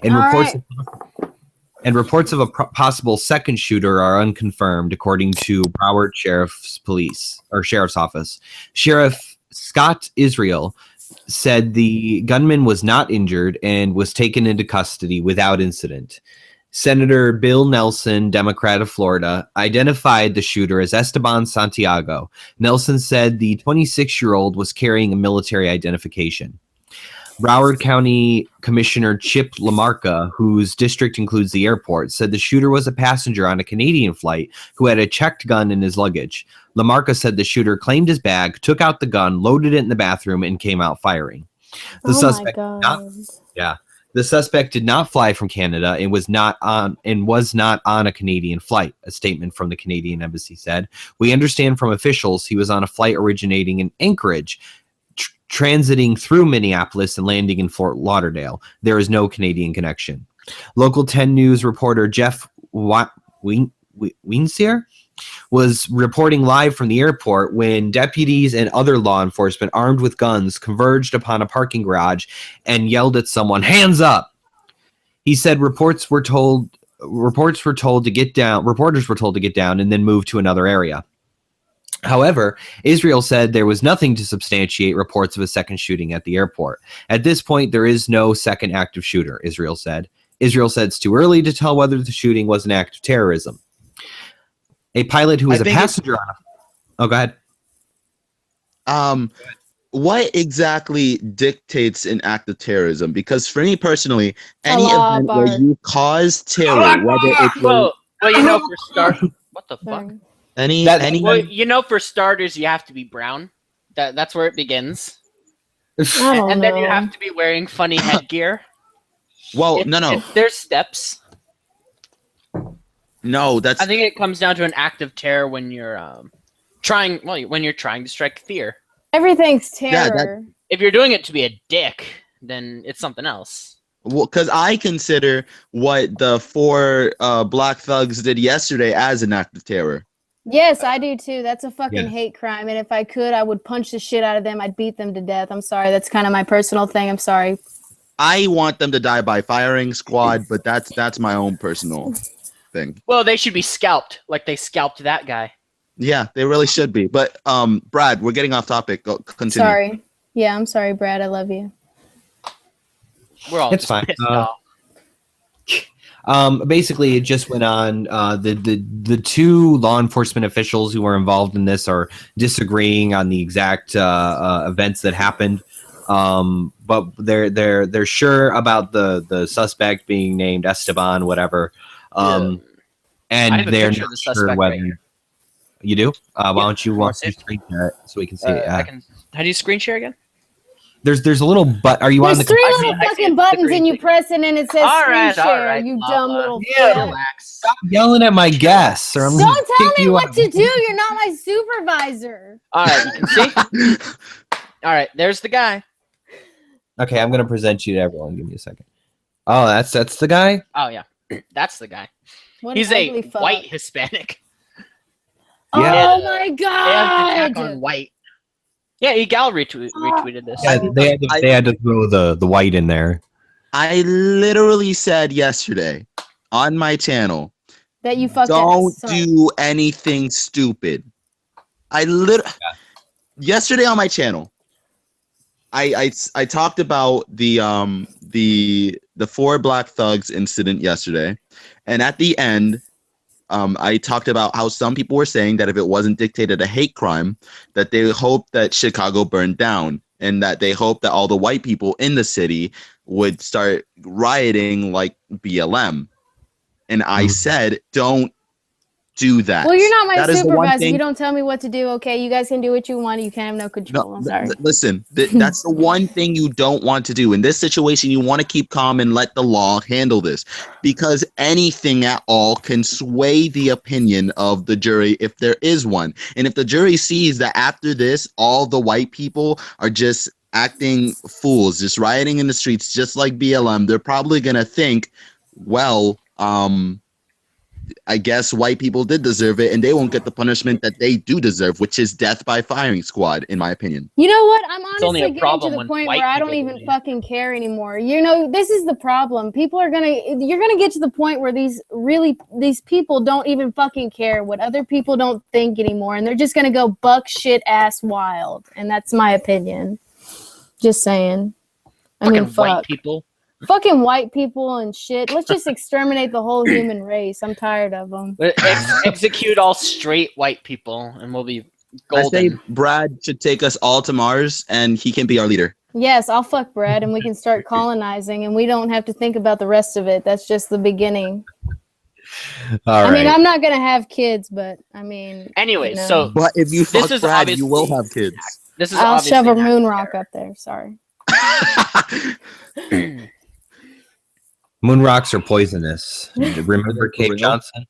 Airport. And reports of a possible second shooter are unconfirmed, according to Broward Sheriff's Office. Sheriff Scott Israel said the gunman was not injured and was taken into custody without incident. Senator Bill Nelson, Democrat of Florida, identified the shooter as Esteban Santiago. Nelson said the 26-year-old was carrying a military identification. Broward County Commissioner Chip LaMarca, whose district includes the airport, said the shooter was a passenger on a Canadian flight who had a checked gun in his luggage. LaMarca said the shooter claimed his bag, took out the gun, loaded it in the bathroom, and came out firing. The The suspect did not fly from Canada and was not on a Canadian flight, a statement from the Canadian embassy said. We understand from officials he was on a flight originating in Anchorage, transiting through Minneapolis and landing in Fort Lauderdale. There is no Canadian connection. Local 10 News reporter Jeff Weinsier was reporting live from the airport when deputies and other law enforcement armed with guns converged upon a parking garage and yelled at someone, "Hands up!" He said reporters were told to get down and then move to another area. However, Israel said there was nothing to substantiate reports of a second shooting at the airport. At this point, there is no second active shooter, Israel said. Israel said it's too early to tell whether the shooting was an act of terrorism. A pilot who was a passenger on a... Oh, go ahead. What exactly dictates an act of terrorism? Because for me personally, any event where you cause terror, whether it's... Well, for starters... What the fuck? For starters, you have to be brown. That's where it begins. And then you have to be wearing funny headgear. Well, no. There's steps. No, that's... I think it comes down to an act of terror when you're trying to strike fear. Everything's terror. If you're doing it to be a dick, then it's something else. Well, because I consider what the 4 black thugs did yesterday as an act of terror. Yes, I do too. That's a fucking hate crime. And if I could, I would punch the shit out of them. I'd beat them to death. I'm sorry. That's kind of my personal thing. I'm sorry. I want them to die by firing squad, but that's my own personal thing. Well, they should be scalped like they scalped that guy. Yeah, they really should be. But Brad, we're getting off topic. Continue. Sorry. Yeah, I'm sorry, Brad. I love you. We're all pissed off. Basically, it just went on. The 2 law enforcement officials who were involved in this are disagreeing on the exact events that happened. But they're sure about the suspect being named Esteban, whatever. And they're not sure whether you do. Why don't you screen share it so we can see it? How do you screen share again? There's a little are you There's on the 3 little fucking buttons and you press it and it says screen share. You dumb little relax. Stop yelling at my guests or I'm Don't tell me what to do. You're not my supervisor. All right, you can see. All right, there's the guy. Okay, I'm gonna present you to everyone. Give me a second. Oh, that's the guy? Oh yeah. That's the guy. What He's a white Hispanic. Yeah. Oh my god! On white. Yeah, Egal retweeted this. Yeah, they had to throw the white in there. I literally said yesterday on my channel that you fucked don't do anything stupid. Yesterday on my channel, I talked about the 4 black thugs incident yesterday, and at the end, I talked about how some people were saying that if it wasn't dictated a hate crime, that they hoped that Chicago burned down, and that they hoped that all the white people in the city would start rioting like BLM. And I said, don't do that. Well, you're not my supervisor. You don't tell me what to do. Okay, you guys can do what you want. You can't have no control. I'm sorry. Listen, that's the one thing you don't want to do. In this situation, you want to keep calm and let the law handle this. Because anything at all can sway the opinion of the jury if there is one. And if the jury sees that after this, all the white people are just acting fools, just rioting in the streets, just like BLM, they're probably going to think, well, I guess white people did deserve it, and they won't get the punishment that they do deserve, which is death by firing squad, in my opinion. You know what? I'm honestly getting to the point where I don't even fucking care anymore. You know, this is the problem. You're gonna get to the point where these people don't even fucking care what other people don't think anymore, and they're just gonna go buck shit ass wild. And that's my opinion. Just saying. I mean, fuck. White people. Fucking white people and shit. Let's just exterminate the whole human race. I'm tired of them. Execute all straight white people, and we'll be golden. I say Brad should take us all to Mars, and he can be our leader. Yes, I'll fuck Brad, and we can start colonizing, and we don't have to think about the rest of it. That's just the beginning. I mean, I'm not gonna have kids, but I mean. Anyway, But if you fuck Brad, you will have kids. I'll shove a moon rock up there. Sorry. Moon rocks are poisonous. Remember Kate Johnson?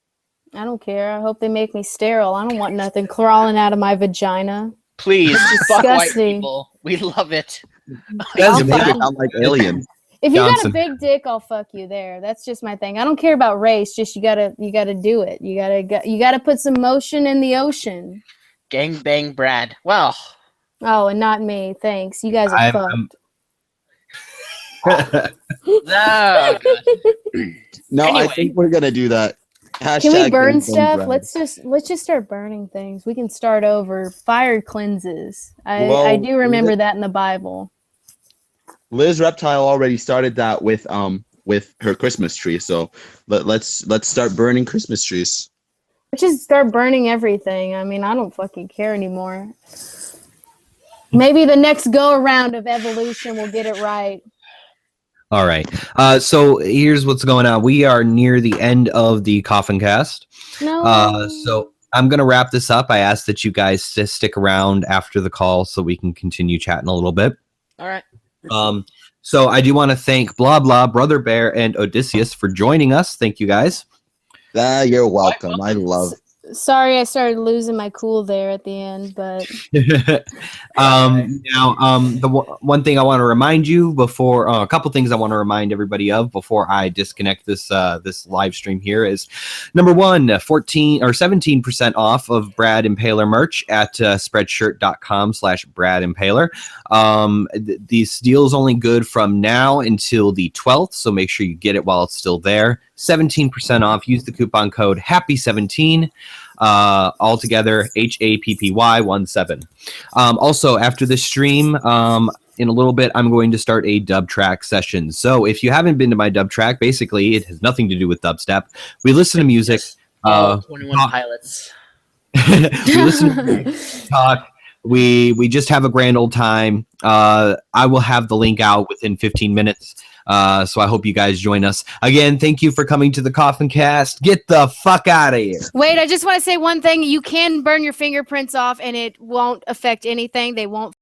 I don't care. I hope they make me sterile. I don't want nothing crawling out of my vagina. Please, fuck white Disgusting. people. We love it. You make it sound like aliens. If you Johnson. got a big dick, I'll fuck you there. That's just my thing. I don't care about race. Just you gotta do it. You gotta put some motion in the ocean. Gang bang Brad. Well. Oh, and not me. Thanks. You guys are fucked. No. No, Anyway. I think we're gonna do that. Can we Hashtag burn Gang stuff? Brad. Let's just start burning things. We can start over. Fire cleanses. I Well, do remember that in the Bible. Liz Reptile already started that with her Christmas tree. So let's start burning Christmas trees. Let's just start burning everything. I mean, I don't fucking care anymore. Maybe the next go around of evolution will get it right. All right. So here's what's going on. We are near the end of the Coffin cast. No. So I'm going to wrap this up. I ask that you guys stick around after the call so we can continue chatting a little bit. All right. So I do want to thank Blah Blah, Brother Bear, and Odysseus for joining us. Thank you guys. You're welcome. I love. Sorry, I started losing my cool there at the end, but one thing I want to remind you before a couple things I want to remind everybody of before I disconnect this live stream here is number one, 14 or 17% off of Brad Impaler merch at spreadshirt.com/Brad Impaler. These deals only good from now until the 12th, so make sure you get it while it's still there. 17% off. Use the coupon code HAPPY17. Altogether HAPPY17. Also, after this stream, in a little bit, I'm going to start a dub track session. So if you haven't been to my dub track, basically it has nothing to do with dubstep. We listen to music. 21 Pilots. We listen to music, talk. We just have a grand old time. I will have the link out within 15 minutes. So I hope you guys join us. Again, thank you for coming to the Coffin Cast. Get the fuck out of here. wait, I just want to say one thing. You can burn your fingerprints off and it won't affect anything. They won't